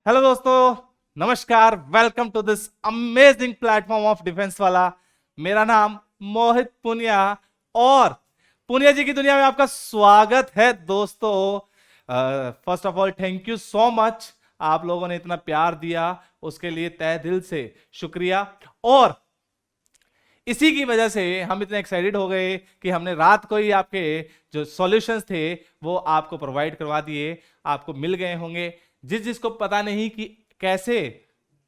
Hello दोस्तों, नमस्कार। Welcome to this amazing platform of defence वाला। मेरा नाम मोहित पुनिया और पुनिया जी की दुनिया में आपका स्वागत है दोस्तों। First of all thank you so much, आप लोगों ने इतना प्यार दिया उसके लिए तहे दिल से शुक्रिया। और इसी की वजह से हम इतने एक्साइटेड हो गए कि हमने रात को ही आपके जो सॉल्यूशंस थे वो आपको प्रोवाइड करवा दिए, आपको मिल गए होंगे। जिसको पता नहीं कि कैसे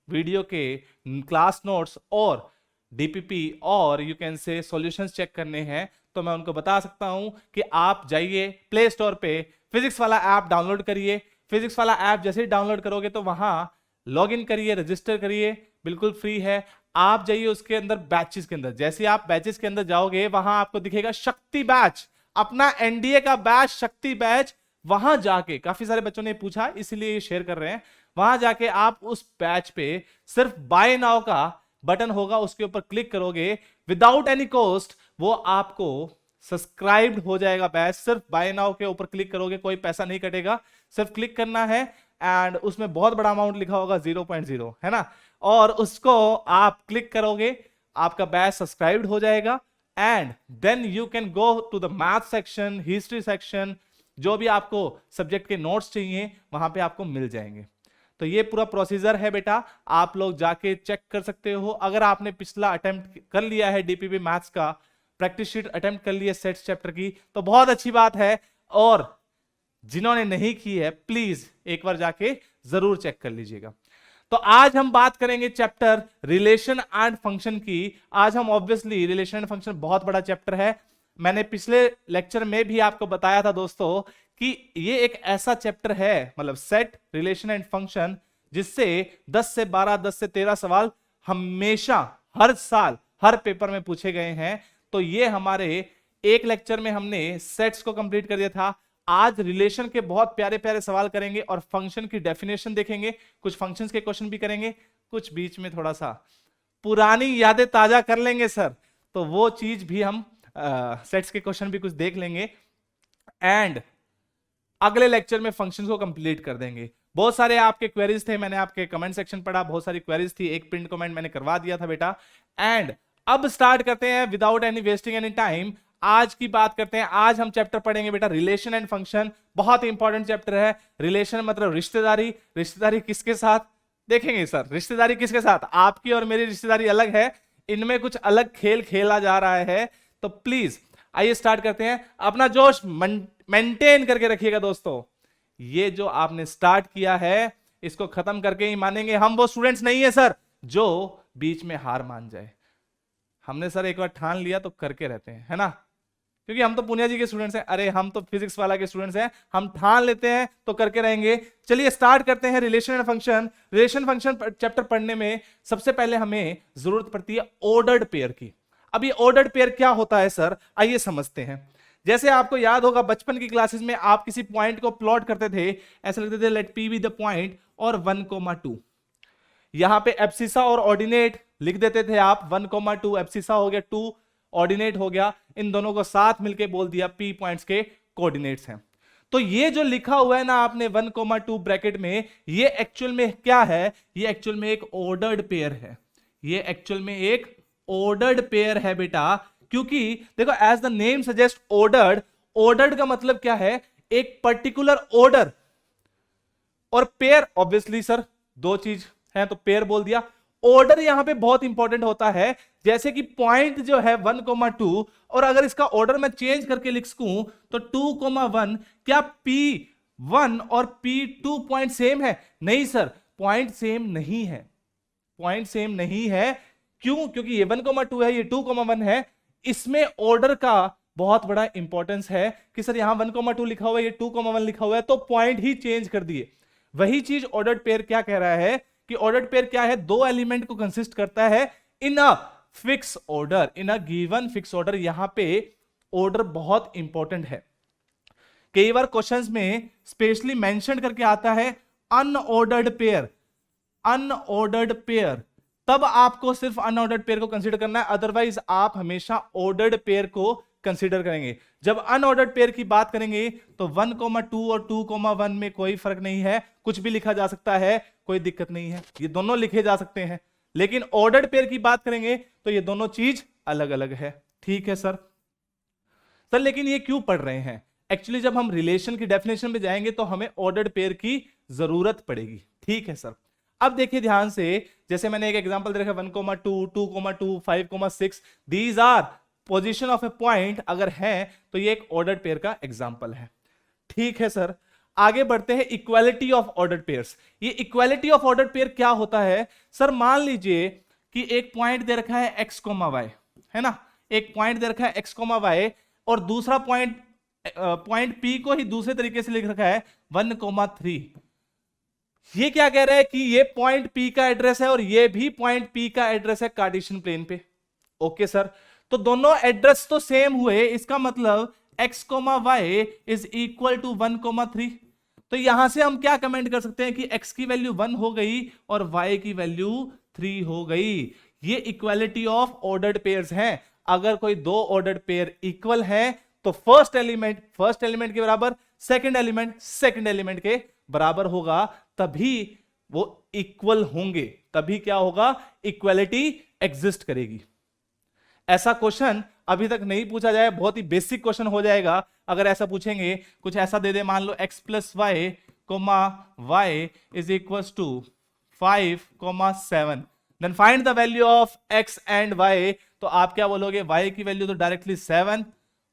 वीडियो के क्लास नोट्स और डीपीपी और you can say solutions check करने हैं, तो मैं उनको बता सकता हूं कि आप जाइए प्ले स्टोर पे, फिजिक्स वाला ऐप डाउनलोड करिए। फिजिक्स वाला ऐप जैसे ही डाउनलोड करोगे तो वहां लॉग इन करिए, रजिस्टर करिए, बिल्कुल फ्री है। आप जाइए उसके अंदर बैचेस के अंदर, जैसे आप बैचेस के अंदर जाओगे वहां आपको दिखेगा शक्ति बैच, अपना एनडीए का बैच शक्ति बैच। वहां जाके काफी सारे बच्चों ने पूछा इसलिए ये शेयर कर रहे हैं। वहां जाके आप उस बैच पे सिर्फ बाय नाउ का बटन होगा, उसके ऊपर क्लिक करोगे विदाउट एनी कॉस्ट, वो आपको सब्सक्राइब्ड हो जाएगा बैच। सिर्फ बाय नाउ के ऊपर क्लिक करोगे, कोई पैसा नहीं कटेगा, सिर्फ क्लिक करना है। एंड उसमें बहुत बड़ा अमाउंट लिखा होगा 0.0, है ना, और उसको आप क्लिक करोगे, आपका बैच सब्सक्राइब्ड हो जाएगा। And then you can go to the math section, history section, जो भी आपको सब्जेक्ट के नोट्स चाहिए वहां पे आपको मिल जाएंगे। तो ये पूरा प्रोसीजर है बेटा, आप लोग जाके चेक कर सकते हो। अगर आपने पिछला अटेम्प्ट कर लिया है डीपीपी मैथ्स का, प्रैक्टिस शीट अटेम्प्ट कर लिया सेट्स चैप्टर की, तो बहुत अच्छी बात है। और जिन्होंने नहीं की है प्लीज एक बार जाके जरूर चेक कर लीजिएगा। तो आज हम बात करेंगे चैप्टर रिलेशन एंड फंक्शन की। आज हम ऑब्वियसली रिलेशन एंड फंक्शन बहुत बड़ा चैप्टर है। मैंने पिछले लेक्चर में भी आपको बताया था दोस्तों कि ये एक ऐसा चैप्टर है, मतलब सेट, रिलेशन एंड फंक्शन, जिससे 10 से 12, 10 से 13 सवाल हमेशा हर साल हर पेपर में पूछे गए हैं। तो ये हमारे एक लेक्चर में हमने सेट्स को कंप्लीट कर दिया था। आज रिलेशन के बहुत प्यारे प्यारे सवाल करेंगे और फंक्शन की डेफिनेशन देखेंगे, कुछ फंक्शंस के क्वेश्चन भी करेंगे, कुछ बीच में थोड़ा सा पुरानी यादें ताजा कर लेंगे सर, तो वो चीज भी हम सेट्स के क्वेश्चन भी कुछ देख लेंगे। एंड अगले लेक्चर में फंक्शंस को कंप्लीट कर देंगे। बहुत सारे आपके क्वेरीज थे, मैंने आपके कमेंट सेक्शन पढ़ा, बहुत सारी क्वेरीज थी, एक प्रिंट कमेंट मैंने करवा दिया था बेटा। एंड अब स्टार्ट करते हैं without any wasting any time. आज की बात करते हैं। आज हम चैप्टर पढ़ेंगे बेटा रिलेशन एंड फंक्शन, बहुत इंपॉर्टेंट चैप्टर है। रिलेशन मतलब रिश्तेदारी, रिश्तेदारी किसके साथ देखेंगे सर, रिश्तेदारी किसके साथ, आपकी और मेरी रिश्तेदारी अलग है, इनमें कुछ अलग खेल खेला जा रहा है। तो प्लीज आइए स्टार्ट करते हैं। अपना जोश मेंटेन करके रखिएगा दोस्तों। ये जो आपने स्टार्ट किया है इसको खत्म करके ही मानेंगे। हम वो स्टूडेंट्स नहीं है सर जो बीच में हार मान जाए। हमने सर एक बार ठान लिया तो करके रहते हैं, है ना, क्योंकि हम तो पुनिया जी के स्टूडेंट्स हैं। अरे हम तो फिजिक्स वाला के स्टूडेंट्स हैं, हम ठान लेते हैं तो करके रहेंगे। चलिए स्टार्ट करते हैं relation and function. Relation function chapter पढ़ने में सबसे पहले हमें जरूरत पड़ती है ऑर्डर्ड पेयर की। अब ये ऑर्डर्ड पेयर क्या होता है सर, आइए समझते हैं। जैसे आपको याद होगा बचपन की क्लासेस में आप किसी पॉइंट को प्लॉट करते थे, ऐसे लिखते थे let P be the point और 1,2। यहां पे एब्सिसा और ऑर्डिनेट लिख देते थे आप, 1,2 एब्सिसा हो गया, 2 ऑर्डिनेट हो गया, इन दोनों को साथ मिलके बोल दिया पी पॉइंट्स के कोऑर्डिनेट्स हैं। तो ये जो लिखा हुआ है ना आपने 1,2 ब्रैकेट में, ये एक्चुअल में क्या है, ये एक्चुअल में एक ऑर्डर्ड पेयर है। ये एक्चुअल में एक ऑर्डर्ड पेयर है बेटा, क्योंकि देखो as the name suggest ordered, ordered का मतलब क्या है, एक पर्टिकुलर ऑर्डर, और पेयर ऑब्वियसली सर दो चीज है तो पेयर बोल दिया। ऑर्डर यहां पे बहुत इंपॉर्टेंट होता है, जैसे कि पॉइंट जो है 1,2, और अगर इसका ऑर्डर मैं चेंज करके लिख सकूं तो 2,1, क्या P1 और P2 पॉइंट सेम है? नहीं सर, पॉइंट सेम नहीं है, पॉइंट सेम नहीं है। क्यों? क्योंकि ये 1,2 है, ये 2,1 है। इसमें ऑर्डर का बहुत बड़ा इंपॉर्टेंस है कि सर यहां 1,2 लिखा हुआ है, ये 2,1 लिखा हुआ है, तो पॉइंट ही चेंज कर दिए। वही चीज ऑर्डर्ड पेयर क्या कह रहा है कि ऑर्डर्ड पेयर क्या है, दो एलिमेंट को कंसिस्ट करता है in a fix order, in a given fix order. यहां पे ऑर्डर बहुत इंपॉर्टेंट है। कई बार क्वेश्चंस में स्पेशली मेंशन करके आता है अनऑर्डर्ड पेयर, अनऑर्डर्ड पेयर, तब आपको सिर्फ अनऑर्डर्ड पेयर को कंसीडर करना है, अदरवाइज आप हमेशा ऑर्डर्ड पेयर को कंसीडर करेंगे। जब अनऑर्डर्ड पेयर की बात करेंगे तो 1,2 और 2,1 में कोई फर्क नहीं है, कुछ भी लिखा जा सकता है, कोई दिक्कत नहीं है, ये दोनों लिखे जा सकते हैं। लेकिन ऑर्डर्ड पेयर की बात करेंगे तो ये दोनों चीज अलग अलग है। ठीक है सर। लेकिन ये क्यों पढ़ रहे हैं? एक्चुअली जब हम रिलेशन की डेफिनेशन पे जाएंगे तो हमें ऑर्डर्ड पेयर की जरूरत पड़ेगी। ठीक है सर। अब देखिए ध्यान से, जैसे मैंने एक एग्जांपल दे रखा 1,2, 2,2, 5,6, these are position of a point अगर है तो ये एक ऑर्डर्ड पेयर का एग्जांपल है। ठीक है सर। आगे बढ़ते हैं इक्वालिटी ऑफ ऑर्डर्ड पेयर्स। ये इक्वालिटी ऑफ ऑर्डर्ड पेयर क्या होता है सर? मान लीजिए कि एक पॉइंट दे रखा है x, y, है ना, एक पॉइंट दे रखा है x, y और दूसरा पॉइंट P को ही दूसरे तरीके से लिख रखा है 1,3। ये क्या कह रहा है कि ये पॉइंट P का एड्रेस है और ये भी पॉइंट P का एड्रेस है कार्टेशियन प्लेन पे। Okay sir. तो दोनों एड्रेस तो सेम हुए, इसका मतलब x, y is equal to 1,3। तो यहां से हम क्या कमेंट कर सकते हैं कि x की वैल्यू 1 हो गई और y की वैल्यू 3 हो गई। ये इक्वालिटी ऑफ ऑर्डर्ड पेयर्स हैं। अगर कोई दो ऑर्डर्ड पेयर इक्वल है तो फर्स्ट एलिमेंट के बराबर, सेकंड एलिमेंट के बराबर होगा, तभी वो इक्वल होंगे, तभी क्या होगा, इक्वालिटी एग्जिस्ट करेगी। ऐसा क्वेश्चन अभी तक नहीं पूछा जाए, बहुत ही बेसिक क्वेश्चन हो जाएगा अगर ऐसा पूछेंगे। कुछ ऐसा दे दे, मान लो x plus y comma y is equal to 5,7, then find the value of x and y। तो आप क्या बोलोगे? y की वैल्यू तो डायरेक्टली 7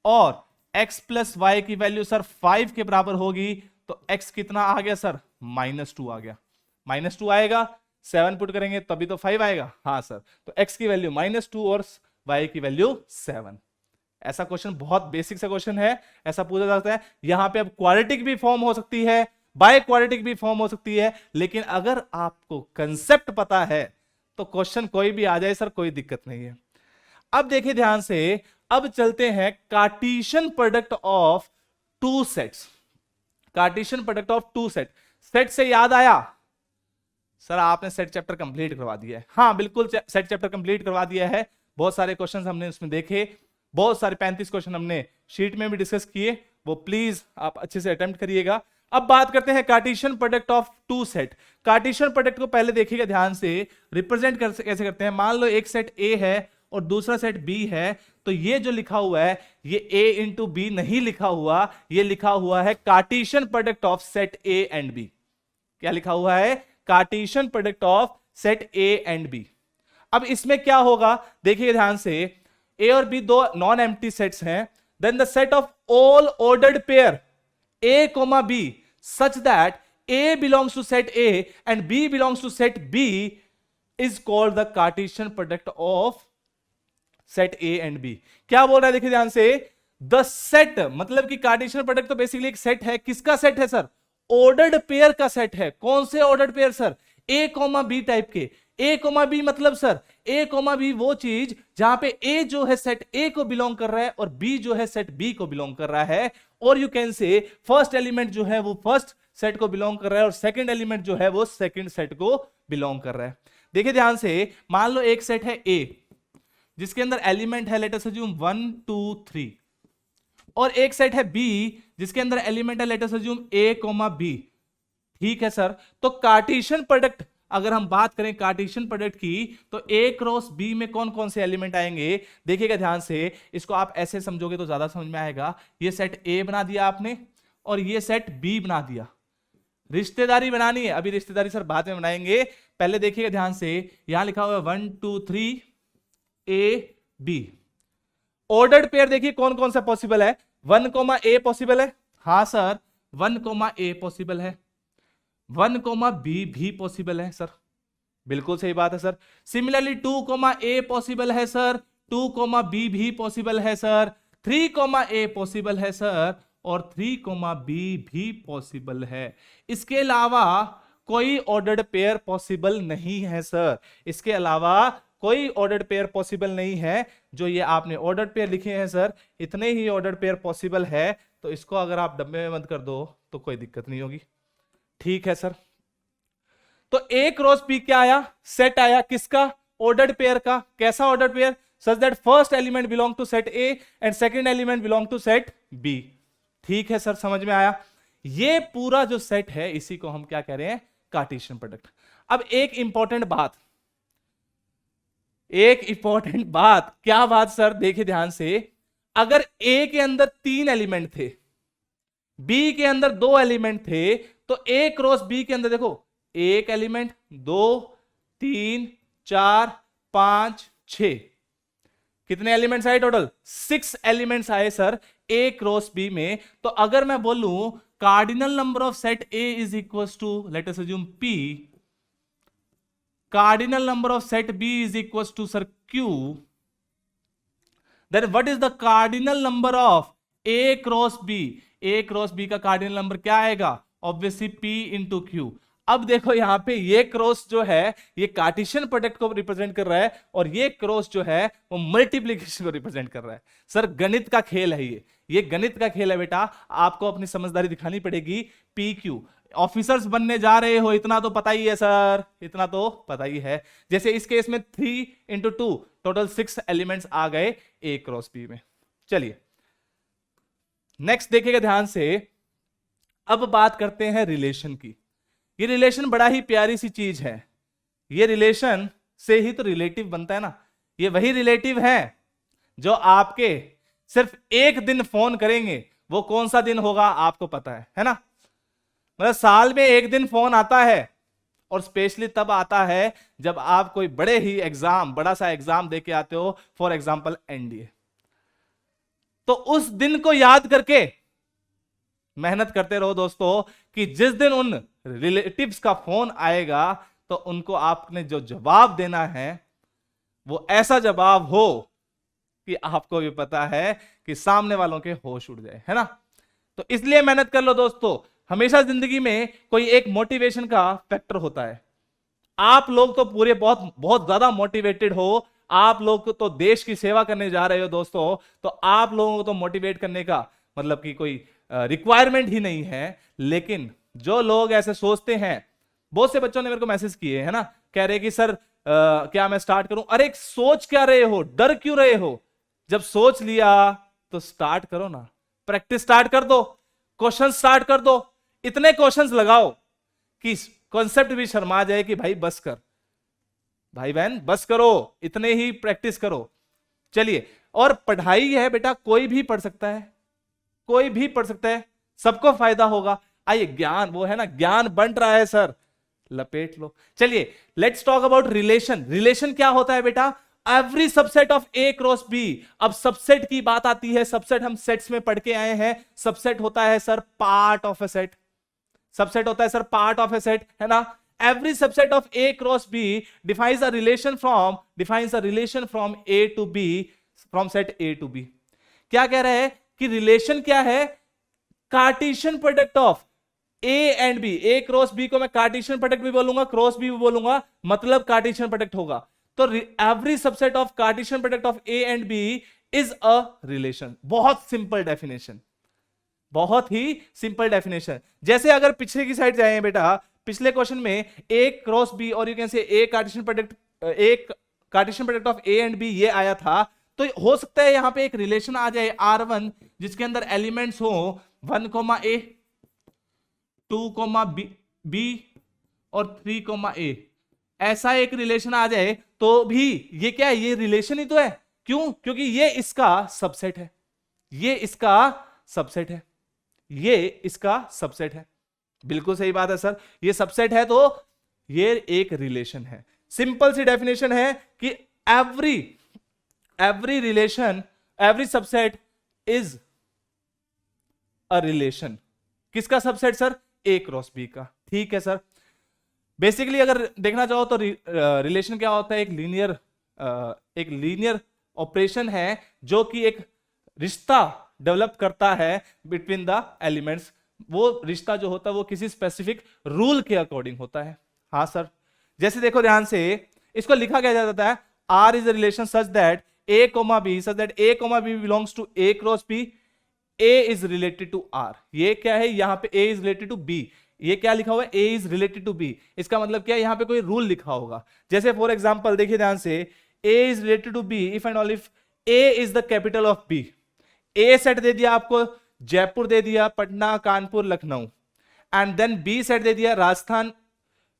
और x प्लस वाई की वैल्यू सर 5 के बराबर होगी, तो x कितना आ गया सर? -2 आ गया। -2 आएगा, 7 पुट करेंगे तभी तो 5 आएगा। हाँ सर। तो x की वैल्यू -2 और y की वैल्यू 7। ऐसा क्वेश्चन बहुत बेसिक सा क्वेश्चन है, ऐसा पूछा जाता है। यहां पे अब क्वाड्रेटिक भी फॉर्म हो सकती है, बाय क्वाड्रेटिक भी फॉर्म हो सकती है, लेकिन अगर आपको कंसेप्ट पता है तो क्वेश्चन कोई भी आ जाए सर, कोई दिक्कत नहीं है। अब देखिए ध्यान से, अब चलते हैं Cartesian product of two sets. Cartesian product of two set. Set से याद आया सर, आपने सेट चैप्टर कंप्लीट करवा दिया है। हाँ बिल्कुल, सेट चैप्टर कंप्लीट करवा दिया है। बहुत सारे क्वेश्चंस हमने उसमें देखे, बहुत सारे 35 क्वेश्चन हमने शीट में भी डिस्कस किए, वो प्लीज आप अच्छे से अटेम्प्ट करिएगा। अब बात करते हैं Cartesian product of two set. Cartesian product को पहले देखिएगा ध्यान से, रिप्रेजेंट कैसे करते हैं। मान लो एक सेट ए है और दूसरा सेट बी है, तो ये जो लिखा हुआ है ये a इंटू बी नहीं लिखा हुआ, ये लिखा हुआ है Cartesian product of set A and B. क्या लिखा हुआ है? Cartesian product of set A and B. अब इसमें क्या होगा देखिए ध्यान से, ए और बी दो नॉन एम्प्टी सेट्स हैं, then the set of all ordered pair a comma b such that a belongs to set A and B belongs to set B is called the Cartesian product of set A and B। क्या बोल रहा है देखिए ध्यान से, the set मतलब कि Cartesian product तो बेसिकली एक सेट है। किसका सेट है सर? ऑर्डर्ड पेयर का सेट है। कौन से ordered pair sir? A comma B type के। A कॉमा B मतलब सर, A कॉमा B वो चीज जहां पे A जो है सेट A को बिलोंग कर रहा है और B जो है सेट B को बिलोंग कर रहा है। और यू कैन से फर्स्ट एलिमेंट जो है वो फर्स्ट सेट को बिलोंग कर रहा है और सेकंड एलिमेंट जो है वो सेकंड सेट को बिलोंग कर रहा है। देखिए ध्यान से, मान लो एक सेट है A जिसके अंदर एलिमेंट है लेट अस अज्यूम 1 2 3, और एक सेट है B जिसके अंदर एलिमेंट है let us assume A comma B। ठीक है सर। तो कार्टेशियन प्रोडक्ट अगर हम बात करें कार्टेशियन प्रोडक्ट की, तो A क्रॉस B में कौन कौन से एलिमेंट आएंगे देखिएगा ध्यान से। इसको आप ऐसे समझोगे तो ज्यादा समझ में आएगा। ये सेट A बना दिया आपने और ये सेट B बना दिया। रिश्तेदारी बनानी है, अभी रिश्तेदारी सर बाद में बनाएंगे, पहले देखिएगा ध्यान से। यहां लिखा हुआ है 1 2 3 A B। ऑर्डर्ड पेयर देखिए कौन कौन सा पॉसिबल है। 1 कोमा A पॉसिबल है, हाँ सर 1 कोमा A पॉसिबल है। 1 कोमा B भी पॉसिबल है सर, बिल्कुल सही बात है sir. Similarly 2 comma A possible है सर, 2 कोमा B भी पॉसिबल है सर। 3 कोमा A पॉसिबल है सर और 3 कोमा B भी पॉसिबल है। इसके अलावा कोई ऑर्डर्ड पेयर पॉसिबल नहीं है सर। इसके अलावा कोई ऑर्डर्ड पेयर पॉसिबल नहीं है। जो ये आपने ऑर्डर्ड पेयर लिखे हैं सर, इतने ही ऑर्डर्ड पेयर पॉसिबल है। तो इसको अगर आप डब्बे में बंद कर दो तो कोई दिक्कत नहीं होगी। ठीक है सर। तो A क्रॉस B क्या आया? सेट आया। किसका? ऑर्डर्ड पेयर का। कैसा ordered pair? such that first element belong to set A and second element belong to set B। ठीक है सर, समझ में आया? ये पूरा जो सेट है इसी को हम क्या कह रहे हैं? Cartesian product. अब एक इंपॉर्टेंट बात, क्या बात सर? देखिए ध्यान से, अगर A के अंदर 3 एलिमेंट थे, B के अंदर 2 एलिमेंट थे, तो A क्रॉस B के अंदर देखो 1 एलिमेंट, 2, 3, 4, 5, 6, कितने एलिमेंट्स आए टोटल? 6 एलिमेंट्स आए सर A क्रॉस B में। तो अगर मैं बोलूं cardinal number of set A is equal to, let us assume P, cardinal number of set B is equal to sir Q, then what is the cardinal number of A cross B? A cross B का cardinal number क्या आएगा? Obviously P into Q। अब देखो यहां पे ये cross जो है ये कार्टेशियन प्रोडक्ट को रिप्रेजेंट कर रहा है और ये क्रॉस जो है वो मल्टीप्लिकेशन को रिप्रेजेंट कर रहा है। सर गणित का खेल है ये गणित का खेल है बेटा, आपको अपनी समझदारी दिखानी पड़ेगी। पी क्यू, ऑफिसर्स बनने जा रहे हो, इतना तो पता ही है सर, इतना तो पता ही है। जैसे इस केस में 3 इंटू 2 टोटल 6 एलिमेंट्स आ गए ए क्रॉस बी में। चलिए नेक्स्ट देखिएगा ध्यान से, अब बात करते हैं रिलेशन की। ये रिलेशन बड़ा ही प्यारी सी चीज है, ये रिलेशन से ही तो रिलेटिव बनता है ना। ये वही रिलेटिव है जो आपके सिर्फ एक दिन फोन करेंगे, वो कौन सा दिन होगा आपको पता है ना? मतलब साल में एक दिन फोन आता है और स्पेशली तब आता है जब आप कोई बड़े ही एग्जाम, बड़ा सा एग्जाम देके आते हो, फॉर एग्जाम्पल एनडीए। तो उस दिन को याद करके मेहनत करते रहो दोस्तों कि जिस दिन उन रिलेटिव्स का फोन आएगा तो उनको आपने जो जवाब देना है वो ऐसा जवाब हो कि आपको भी पता है कि सामने वालों के होश उड़ जाए, है ना? तो इसलिए मेहनत कर लो दोस्तों। हमेशा जिंदगी में कोई एक मोटिवेशन का फैक्टर होता है। आप लोग तो पूरे बहुत बहुत ज्यादा मोटिवेटेड हो, आप लोग तो देश की सेवा करने जा रहे हो दोस्तों, तो आप लोगों को तो मोटिवेट करने का मतलब कि कोई रिक्वायरमेंट ही नहीं है। लेकिन जो लोग ऐसे सोचते हैं, बहुत से बच्चों ने मेरे को मैसेज किए है ना, कह रहे कि सर क्या मैं स्टार्ट करूं? अरे सोच क्या रहे हो, डर क्यों रहे हो? जब सोच लिया तो स्टार्ट करो ना, प्रैक्टिस स्टार्ट कर दो, क्वेश्चन स्टार्ट कर दो, इतने क्वेश्चंस लगाओ कि कॉन्सेप्ट भी शर्मा जाए कि भाई बस कर, भाई बहन बस करो, इतने ही प्रैक्टिस करो। चलिए, और पढ़ाई है बेटा, कोई भी पढ़ सकता है, कोई भी पढ़ सकता है, सबको फायदा होगा। आइए ज्ञान, वो है ना ज्ञान बंट रहा है सर, लपेट लो। चलिए let's talk about relation. Relation क्या होता है बेटा? Every subset of A cross B. अब सबसेट की बात आती है, सबसेट हम सेट्स में पढ़ के आए हैं। सबसेट होता है sir part of a set, subset होता है sir part of a set, है ना? Every subset of A cross B defines a relation from A to B, from set A to B. क्या कह रहे हैं कि रिलेशन क्या है? Cartesian product of A and B. A cross B को मैं कार्टेशियन प्रोडक्ट भी बोलूंगा, क्रॉस बी भी बोलूंगा, मतलब कार्टेशियन प्रोडक्ट होगा। तो every subset of Cartesian product of A and B is a relation. बहुत सिंपल डेफिनेशन, बहुत ही सिंपल डेफिनेशन। जैसे अगर पिछले की साइड जाए बेटा, पिछले क्वेश्चन में ए क्रॉस बी और you can say a Cartesian product of A and B ये आया था, तो हो सकता है यहां पे एक रिलेशन आ जाए R1 जिसके अंदर एलिमेंट्स हो 1, A, 2, B और 3, A। ऐसा एक रिलेशन आ जाए तो भी ये क्या है? ये रिलेशन ही तो है। क्यों? क्योंकि ये इसका सबसेट है, ये इसका सबसेट है, ये इसका सबसेट है। बिल्कुल सही बात है सर, ये सबसेट है तो ये एक रिलेशन है। सिंपल सी डेफिनेशन है कि every relation, every subset is a relation. किसका सबसेट सर? ए क्रॉस बी का। ठीक है सर। बेसिकली अगर देखना चाहो तो रिलेशन क्या होता है? एक लीनियर ऑपरेशन है जो कि एक रिश्ता डेवलप करता है बिटवीन द एलिमेंट्स। वो रिश्ता जो होता है वो किसी स्पेसिफिक रूल के अकॉर्डिंग होता है। हाँ सर, जैसे देखो ध्यान से, इसको लिखा क्या जाता है? R is a relation such that A, B belongs to A cross B, A is related to R। ये क्या है? यहां पे A is related to B, ये क्या लिखा हुआ है? A is related to B। इसका मतलब क्या है? यहां पे कोई रूल लिखा होगा। जैसे फॉर एग्जांपल देखिए ध्यान से, A is related to B if and all if A is the capital of B. A set दे दिया आपको, जयपुर दे दिया, Patna, Kanpur, Lucknow, and then B set दे दिया Rajasthan,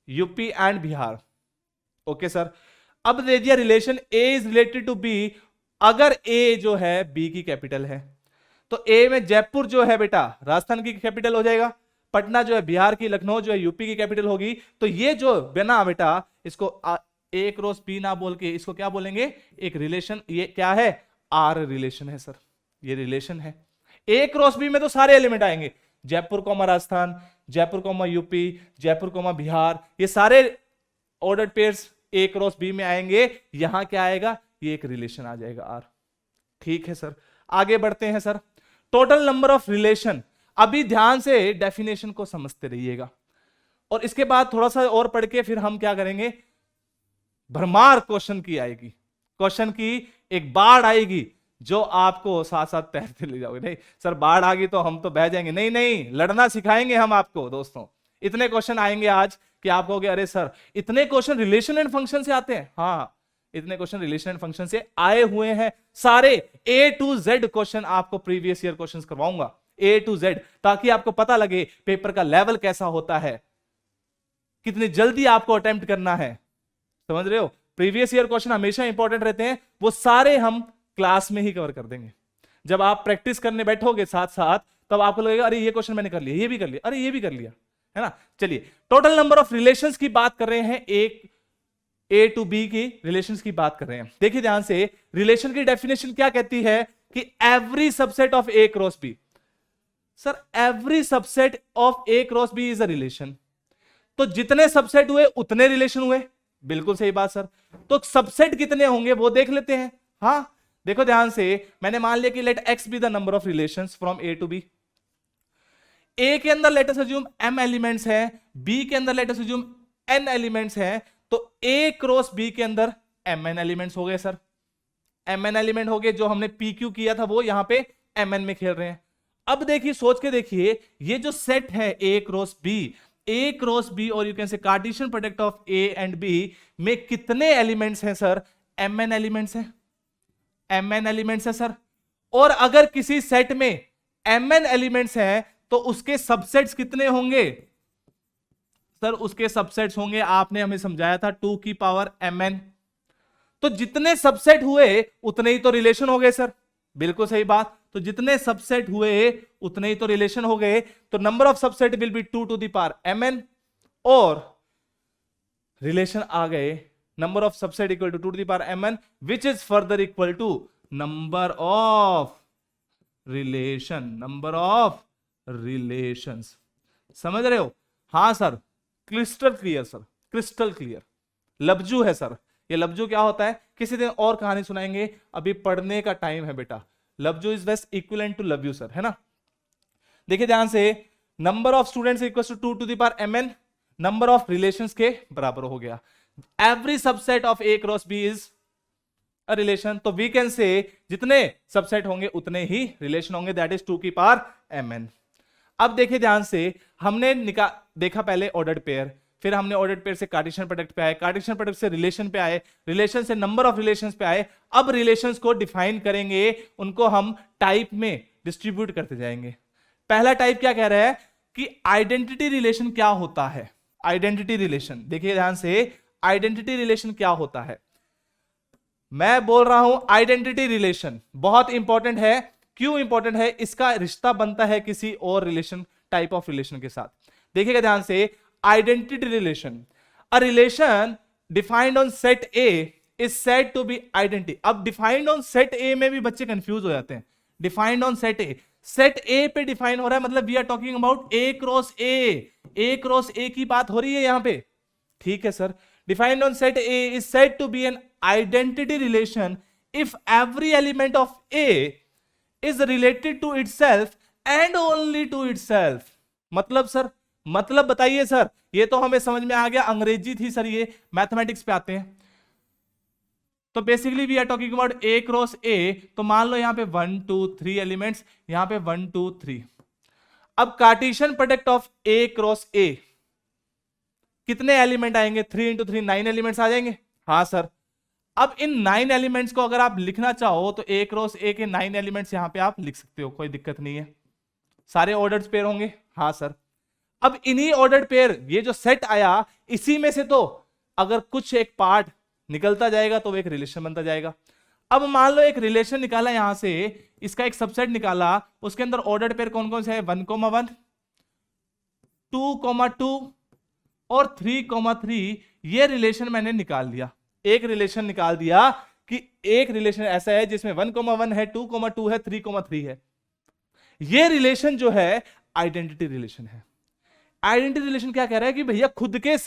UP and Bihar. Okay sir, अब दे दिया relation A is related to B, अगर ए जो है बी की कैपिटल है तो ए में जयपुर जो है बेटा राजस्थान की कैपिटल हो जाएगा, पटना जो है बिहार की, लखनऊ जो है यूपी की कैपिटल होगी। तो ये जो बना बेटा इसको ए क्रॉस बी ना बोल के इसको क्या बोलेंगे, एक रिलेशन। ये क्या है, आर रिलेशन है सर, ये रिलेशन है। ए क्रॉस बी में तो सारे एलिमेंट आएंगे, Jaipur comma Rajasthan, Jaipur comma UP, Jaipur comma Bihar, ये सारे ऑर्डर्ड पेयर्स ए क्रॉस बी में आएंगे। यहां क्या आएगा, ये एक रिलेशन आ जाएगा आर। ठीक है सर, आगे बढ़ते हैं sir. Total number of relation, अभी ध्यान से डेफिनेशन को समझते रहिएगा और इसके बाद थोड़ा सा और पढ़ के फिर हम क्या करेंगे, भरमार क्वेश्चन की आएगी, क्वेश्चन की एक बाढ़ आएगी जो आपको साथ साथ तैरते ले जाओगे। नहीं सर बाढ़ आ गई तो हम तो बह जाएंगे, नहीं नहीं, लड़ना सिखाएंगे हम आपको दोस्तों। इतने क्वेश्चन आएंगे आज कि आप कहोगे अरे सर इतने क्वेश्चन रिलेशन एंड फंक्शन से आते हैं। हाँ, इतने क्वेश्चन रिलेशन एंड फंक्शन से आए हुए हैं, सारे ए टू जेड क्वेश्चन आपको प्रीवियस ईयर क्वेश्चंस करवाऊंगा, ए टू जेड, ताकि आपको पता लगे पेपर का लेवल कैसा होता है, कितनी जल्दी आपको अटेम्प्ट करना है। समझ रहे हो, प्रीवियस ईयर क्वेश्चन हमेशा इंपॉर्टेंट रहते हैं, वो सारे हम क्लास में ही कवर कर देंगे। जब आप प्रैक्टिस करने बैठोगे साथ साथ तब आपको लगेगा अरे ये क्वेश्चन मैंने कर लिया, ये भी कर लिया, अरे ये भी कर लिया, है ना। चलिए, टोटल नंबर ऑफ रिलेशंस की बात कर रहे हैं, एक ए टू बी की रिलेशंस की बात कर रहे हैं। देखिए ध्यान से, रिलेशन की डेफिनेशन क्या कहती है कि every subset of A cross B. Sir every subset of A cross B is a relation, तो जितने सबसेट हुए उतने रिलेशन हुए। बिल्कुल सही बात सर, तो सबसेट कितने होंगे वो देख लेते हैं। हाँ देखो ध्यान से, मैंने मान लिया कि let X be the number of relations from A to B. A के अंदर let us assume m elements हैं, बी के अंदर let us assume n elements हैं, तो ए क्रॉस बी के अंदर mn एलिमेंट्स हो गए सर, mn एलिमेंट हो गए। जो हमने pq किया था वो यहां पे mn में खेल रहे हैं। अब देखिए, सोच के देखिए, ये जो सेट है ए क्रॉस बी और you can say Cartesian product of A and B में कितने एलिमेंट्स हैं सर, mn एलिमेंट्स हैं, mn एलिमेंट्स है सर। और अगर किसी सेट में mn एलिमेंट्स हैं तो उसके सबसेट्स कितने होंगे सर, उसके सबसेट्स होंगे, आपने हमें समझाया था 2 की पावर mn। तो जितने सबसेट हुए उतने ही तो रिलेशन हो गए सर, बिल्कुल सही बात। तो जितने सबसेट हुए उतने ही तो रिलेशन हो गए, तो number of subset will be 2 to the power mn, और रिलेशन आ गए number of subset equal to 2 to the power mn, which is further equal to number of relations. समझ रहे हो? हाँ sir, crystal clear sir, crystal clear. लब्जू है sir, ये लब्जू क्या होता है किसी दिन और कहानी सुनाएंगे, अभी पढ़ने का टाइम है बेटा। लब्जू is best equivalent to love you sir, है ना। देखिए ध्यान से, number of students equal to 2 to the power mn, number of relations के बराबर हो गया। Every subset of A cross B is a relation, तो वी कैन से जितने सबसेट होंगे उतने ही रिलेशन होंगे, दैट इज 2 की पावर mn। अब देखिए ध्यान से, हमने देखा पहले ऑर्डर्ड पेयर, फिर हमने ऑर्डर्ड पेयर से कार्टेशियन प्रोडक्ट पे आए, कार्टेशियन प्रोडक्ट से रिलेशन पे आए, रिलेशन से नंबर ऑफ रिलेशंस पे आए। अब रिलेशंस को डिफाइन करेंगे, उनको हम टाइप में डिस्ट्रीब्यूट करते जाएंगे। पहला टाइप क्या कह रहा है कि आइडेंटिटी रिलेशन क्या होता है। आइडेंटिटी रिलेशन, देखिए ध्यान से, आइडेंटिटी रिलेशन क्या होता है। मैं बोल रहा हूं आइडेंटिटी रिलेशन बहुत इंपॉर्टेंट है। क्यों इंपॉर्टेंट है? इसका रिश्ता बनता है किसी और रिलेशन, टाइप ऑफ रिलेशन के साथ। देखिएगा ध्यान से, identity relation, a relation defined on set A is said to be identity. अब डिफाइंड ऑन सेट ए में भी बच्चे कंफ्यूज हो जाते हैं। Defined on set A, set A पे डिफाइन हो रहा है, मतलब we are talking about A cross A की बात हो रही है यहां पे। ठीक है sir, defined on set A is said to be an identity relation if every element of A is related to itself and only to itself। मतलब सर, मतलब बताइए सर, ये तो हमें समझ में आ गया, अंग्रेजी थी सर, ये मैथमेटिक्स पे आते हैं। तो basically we are talking about A cross A, तो मान लो यहां पे 1 2 3 एलिमेंट्स, यहां पे 1 2 3। अब Cartesian product of A cross ए, कितने एलिमेंट आएंगे? 3 into 3 9 एलिमेंट्स आ जाएंगे। हाँ सर, अब इन 9 एलिमेंट्स को अगर आप लिखना चाहो तो ए क्रॉस ए के 9 एलिमेंट्स यहां पे आप लिख सकते हो, कोई दिक्कत नहीं है। सारे ऑर्डर्ड पेयर होंगे, हाँ सर। अब इन्हीं ऑर्डर्ड पेयर, ये जो सेट आया, इसी में से तो अगर कुछ एक पार्ट निकलता जाएगा तो एक रिलेशन बनता जाएगा। अब मान लो एक रिलेशन निकाला यहां से, इसका एक सबसेट निकाला, उसके अंदर ऑर्डर्ड पेयर कौन कौन से है, 1,1, 2,2 और 3,3। ये रिलेशन मैंने निकाल दिया, एक रिलेशन निकाल दिया कि एक रिलेशन ऐसा है जिसमें 1,1 है, 2,2 है, 3,3 है। ये रिलेशन जो है आइडेंटिटी रिलेशन है। आइडेंटिटी रिलेशन क्या कह रहा है कि भैया खुद के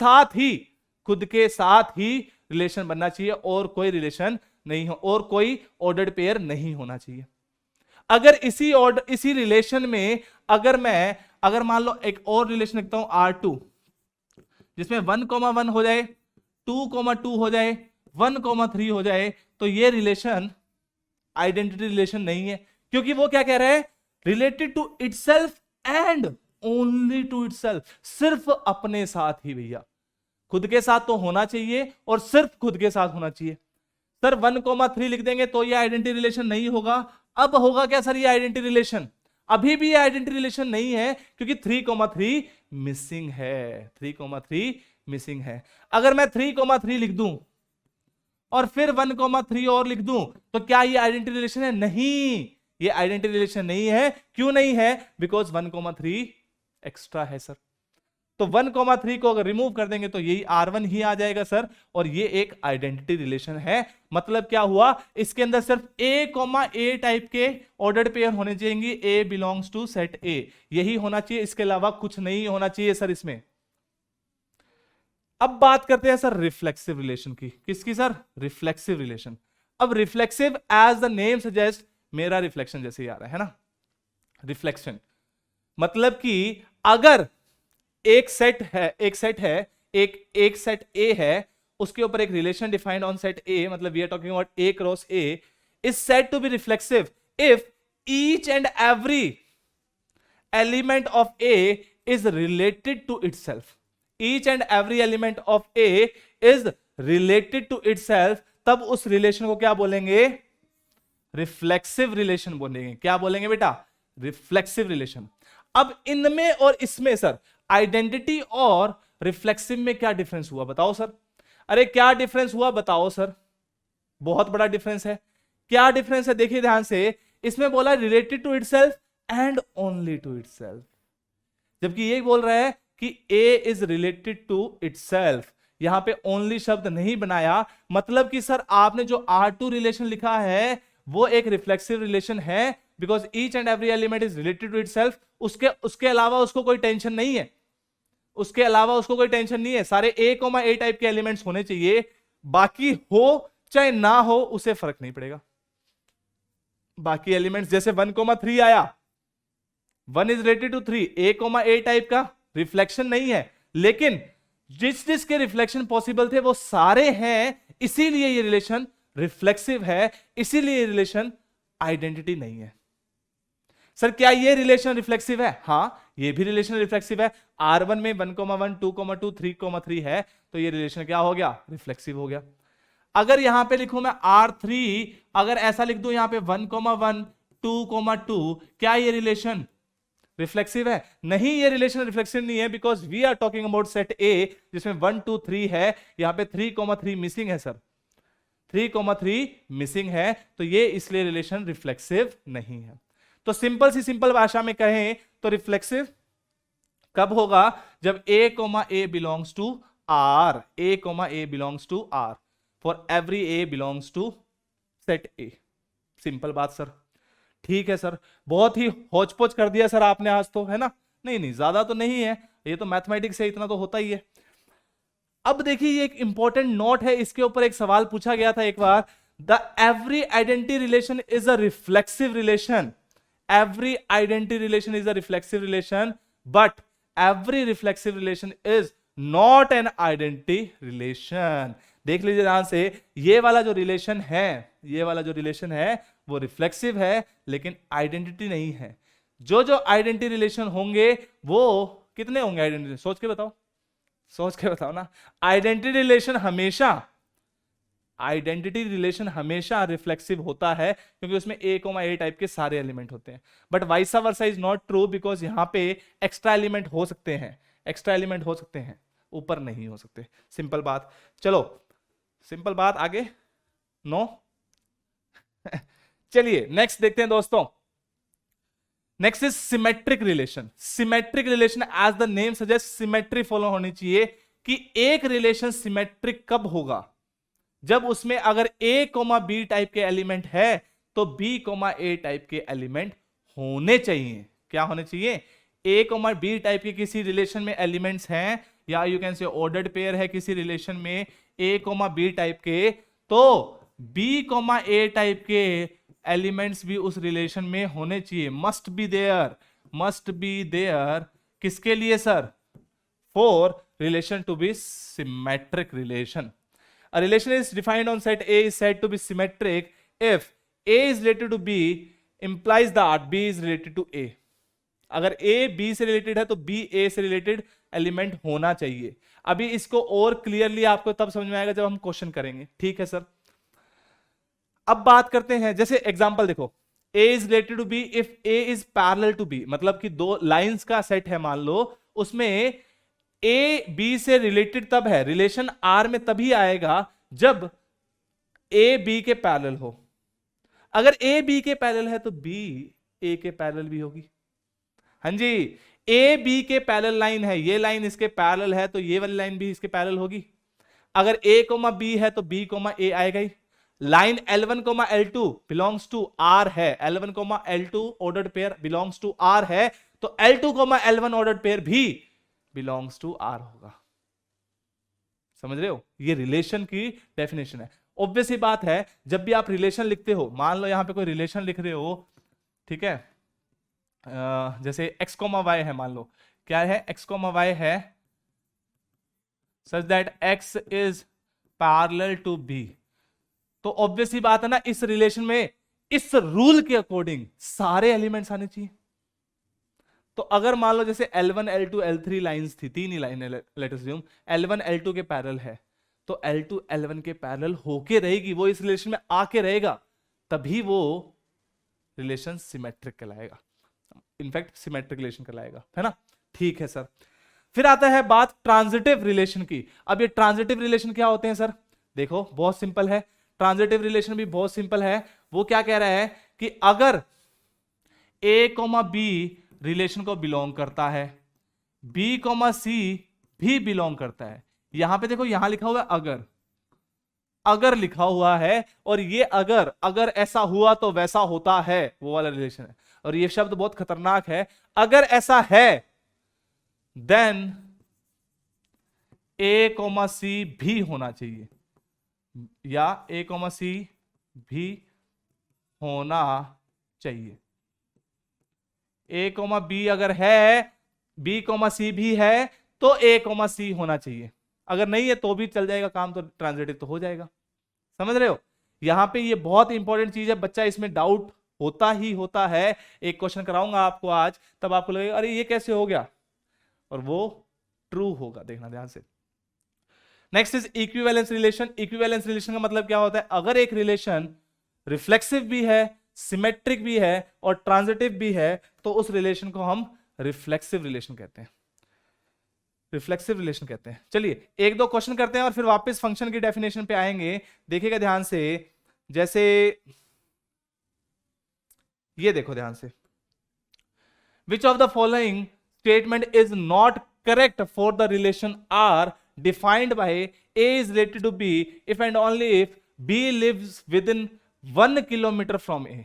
साथ ही रिलेशन बनना चाहिए, और कोई रिलेशन नहीं हो, और कोई ऑर्डर्ड पेयर नहीं होना चाहिए। अगर इसी रिलेशन में अगर मान लो एक और रिलेशन लिखता हूं R2, जिसमें 1,1 हो जाए, 2,2 हो जाए, 1,3 हो जाए, तो ये रिलेशन आइडेंटिटी रिलेशन नहीं है। क्योंकि वो क्या कह रहा है, related to itself and only to itself, सिर्फ अपने साथ ही। भैया खुद के साथ तो होना चाहिए और सिर्फ खुद के साथ होना चाहिए। सर 1,3 लिख देंगे तो ये आइडेंटिटी रिलेशन नहीं होगा। अब होगा क्या सर ये आइडेंटिटी रिलेशन? अभी भी ये आइडेंटिटी रिलेशन नहीं है, क्योंकि 3,3 मिसिंग है, 3,3 मिसिंग है। अगर मैं 3,3 लिख दूं और फिर 1,3 और लिख दूं तो क्या ये आइडेंटिटी रिलेशन है? नहीं, ये आइडेंटिटी रिलेशन नहीं है। क्यों नहीं है? बिकॉज 1,3 एक्स्ट्रा है सर। तो 1,3 को अगर रिमूव कर देंगे तो यही R1 ही आ जाएगा सर, और ये एक आइडेंटिटी रिलेशन है। मतलब क्या हुआ, इसके अंदर सिर्फ A, टाइप के ऑर्डर्ड पेयर होने चाहिए, A belongs to set A, यही होना चाहिए, इसके अलावा कुछ नहीं होना चाहिए सर इसमें। अब बात करते हैं सर रिफ्लेक्सिव रिलेशन की। किसकी सर? Reflexive relation. अब reflexive as the name suggest, मेरा रिफ्लेक्शन जैसे ही आ रहा है ना, रिफ्लेक्शन मतलब कि अगर एक सेट ए है, उसके ऊपर एक relation defined on set A, मतलब we are talking about A cross A, is said to be reflexive if each and every element of A is related to itself. Each and every element of A is related to itself, तब उस relation को क्या बोलेंगे? Reflexive relation बोलेंगे। क्या बोलेंगे बेटा? Reflexive relation. अब इनमें और इसमें सर आइडेंटिटी और रिफ्लेक्सिव में क्या डिफरेंस हुआ बताओ सर? अरे क्या डिफरेंस हुआ बताओ सर? बहुत बड़ा डिफरेंस है। क्या डिफरेंस है? देखिए ध्यान से, इसमें बोला related to itself and only to itself, जबकि ये बोल रहा है कि A is related to itself. यहां पे ओनली शब्द नहीं बनाया, मतलब कि सर आपने जो R2 रिलेशन लिखा है वो एक रिफ्लेक्सिव रिलेशन है, because each and every element is related to itself. उसके अलावा उसको कोई टेंशन नहीं है, उसके अलावा उसको कोई टेंशन नहीं है। सारे A, टाइप के एलिमेंट्स होने चाहिए, बाकी हो चाहे ना हो उसे फर्क नहीं पड़ेगा। बाकी एलिमेंट्स जैसे 1,3 आया, 1 is related to 3, A, type का रिफ्लेक्शन नहीं है, लेकिन जिसके रिफ्लेक्शन पॉसिबल थे वो सारे हैं, इसीलिए ये रिलेशन रिफ्लेक्सिव है, इसीलिए ये रिलेशन आइडेंटिटी नहीं है। सर क्या ये रिलेशन रिफ्लेक्सिव है? हाँ, ये भी रिलेशन रिफ्लेक्सिव है। R1 में 1,1, 2,2, 3,3 है, तो ये रिलेशन क्या हो गया? रिफ्लेक्सिव हो गया। अगर यहां पे लिखूं मैं R3, अगर ऐसा लिख दूं यहां पे 1,1, 2,2, क्या ये रिलेशन रिफ्लेक्सिव है? नहीं, ये रिलेशन रिफ्लेक्सिव नहीं है, because we are talking about set A जिसमें 1, 2, 3 है। यहां पे 3,3 मिसिंग है सर, 3,3 मिसिंग है, तो ये इसलिए रिलेशन रिफ्लेक्सिव नहीं है। तो सिंपल भाषा में कहें तो रिफ्लेक्सिव कब होगा? जब A, belongs to R, A, belongs to R, for every A belongs to set A। Simple बात सर। ठीक है सर, बहुत ही होच-पोच कर दिया सर आपने आज तो, है ना? नहीं, ज्यादा तो नहीं है, ये तो मैथमेटिक्स है, इतना तो होता ही है। अब देखिए ये एक इंपॉर्टेंट नोट है, इसके ऊपर एक सवाल पूछा गया था एक बार, the every identity relation is a reflexive relation. Every identity relation is a reflexive relation, but every reflexive relation is not an identity relation. देख लीजिए ध्यान से, ये वाला जो रिलेशन है वो रिफ्लेक्सिव है, लेकिन आइडेंटिटी नहीं है। जो आइडेंटिटी रिलेशन होंगे वो कितने होंगे? आइडेंटिटी सोच के बताओ ना। आइडेंटिटी रिलेशन हमेशा आइडेंटिटी रिलेशन हमेशा रिफ्लेक्सिव होता है क्योंकि उसमें A, A टाइप के सारे एलिमेंट होते हैं, but वाइसा versa is not true because यहां पे एक्स्ट्रा एलिमेंट हो सकते हैं, एक्स्ट्रा एलिमेंट हो सकते हैं, ऊपर नहीं हो सकते। सिंपल बात। चलो सिंपल बात, आगे नो चलिए नेक्स्ट देखते हैं दोस्तों। Next is symmetric relation. Symmetric relation as the name suggest symmetry follow होनी चाहिए कि एक रिलेशन सिमेट्रिक कब होगा, जब उसमें अगर A, B टाइप के एलिमेंट है तो B, A टाइप के एलिमेंट होने चाहिए। क्या होने चाहिए? A, B टाइप के किसी रिलेशन में एलिमेंट्स हैं, या यू कैन से ऑर्डर्ड पेयर है किसी रिलेशन में A, B टाइप के, तो B, A टाइप के एलिमेंट्स भी उस रिलेशन में होने चाहिए। Must be there, must be there किसके लिए sir? For relation to be symmetric relation. A relation is defined on set A is said to be symmetric if A is related to B implies that B is related to A. अगर A B से related है तो B A से related element होना चाहिए। अभी इसको और क्लियरली आपको तब समझ में आएगा जब हम क्वेश्चन करेंगे, ठीक है सर। अब बात करते हैं, जैसे एग्जांपल देखो, A is related to B if A is parallel to B, मतलब कि दो लाइंस का सेट है मान लो, उसमें ए बी से रिलेटेड तब है, रिलेशन आर में तभी आएगा जब ए बी के पैरेलल हो। अगर ए बी के पैरेलल है तो बी ए के पैरेलल भी होगी। हाँ जी, ए बी के पैरेलल लाइन है, ये लाइन इसके पैरेलल है तो ये वाली लाइन भी इसके पैरेलल होगी। अगर ए कोमा बी है तो बी कोमा ए आएगा ही। Line L1, L2 belongs to R है, L1, L2 ordered pair belongs to R है, तो L2, L1 ऑर्डर्ड पेयर भी बिलोंग्स टू आर होगा। समझ रहे हो? ये रिलेशन की डेफिनेशन है। ऑब्वियस ही बात है, जब भी आप रिलेशन लिखते हो, मान लो यहां पे कोई रिलेशन लिख रहे हो, ठीक है, जैसे x, y है, मान लो क्या है, x, y है such that x is parallel to b, तो ऑब्वियस ही बात है ना, इस रिलेशन में इस रूल के अकॉर्डिंग सारे एलिमेंट्स आने चाहिए। तो अगर मान लो जैसे L1, L2, L3 लाइंस थी, तीन ही line let us assume, L1 L2 के पैरेलल है, तो L2 L1 के पैरेलल होके रहेगी, वो इस रिलेशन में आके रहेगा, तभी वो रिलेशन सिमेट्रिक कहलाएगा, इनफैक्ट सिमेट्रिक रिलेशन कहलाएगा, है ना? ठीक है सर। फिर आता है बात ट्रांजिटिव रिलेशन की। अब ये ट्रांजिटिव रिलेशन क्या होते हैं सर? देखो बहुत सिंपल है, ट्रांजिटिव रिलेशन भी बहुत सिंपल है। वो क्या कह रहा है कि अगर A, B रिलेशन को बिलोंग करता है, B, C भी बिलोंग करता है। यहां पे देखो, यहां लिखा हुआ है अगर, अगर लिखा हुआ है, और ये अगर, अगर ऐसा हुआ तो वैसा होता है, वो वाला रिलेशन है। और ये शब्द बहुत खतरनाक है, अगर ऐसा है देन A, C भी होना चाहिए, या A, C भी होना चाहिए। A, B अगर है, B, C भी है, तो A, C होना चाहिए। अगर नहीं है तो भी चल जाएगा काम, तो ट्रांजिटिव तो हो जाएगा। समझ रहे हो? यहां पे ये बहुत इंपॉर्टेंट चीज है, बच्चा इसमें डाउट होता ही होता है। एक क्वेश्चन कराऊंगा आपको आज, तब आपको लगेगा अरे ये कैसे हो गया, और वो ट्रू होगा, देखना ध्यान से। Next is equivalence relation. Equivalence relation का मतलब क्या होता है? अगर एक रिलेशन रिफ्लेक्सिव भी है, सिमेट्रिक भी है और ट्रांजिटिव भी है, तो उस रिलेशन को हम रिफ्लेक्सिव रिलेशन कहते हैं, रिफ्लेक्सिव रिलेशन कहते हैं। चलिए एक दो क्वेश्चन करते हैं और फिर वापस फंक्शन की डेफिनेशन पे आएंगे। देखिएगा ध्यान से, जैसे ये देखो ध्यान से, which of the following statement is not correct for the relation R defined by A is related to B if and only if B lives within 1 kilometre from A।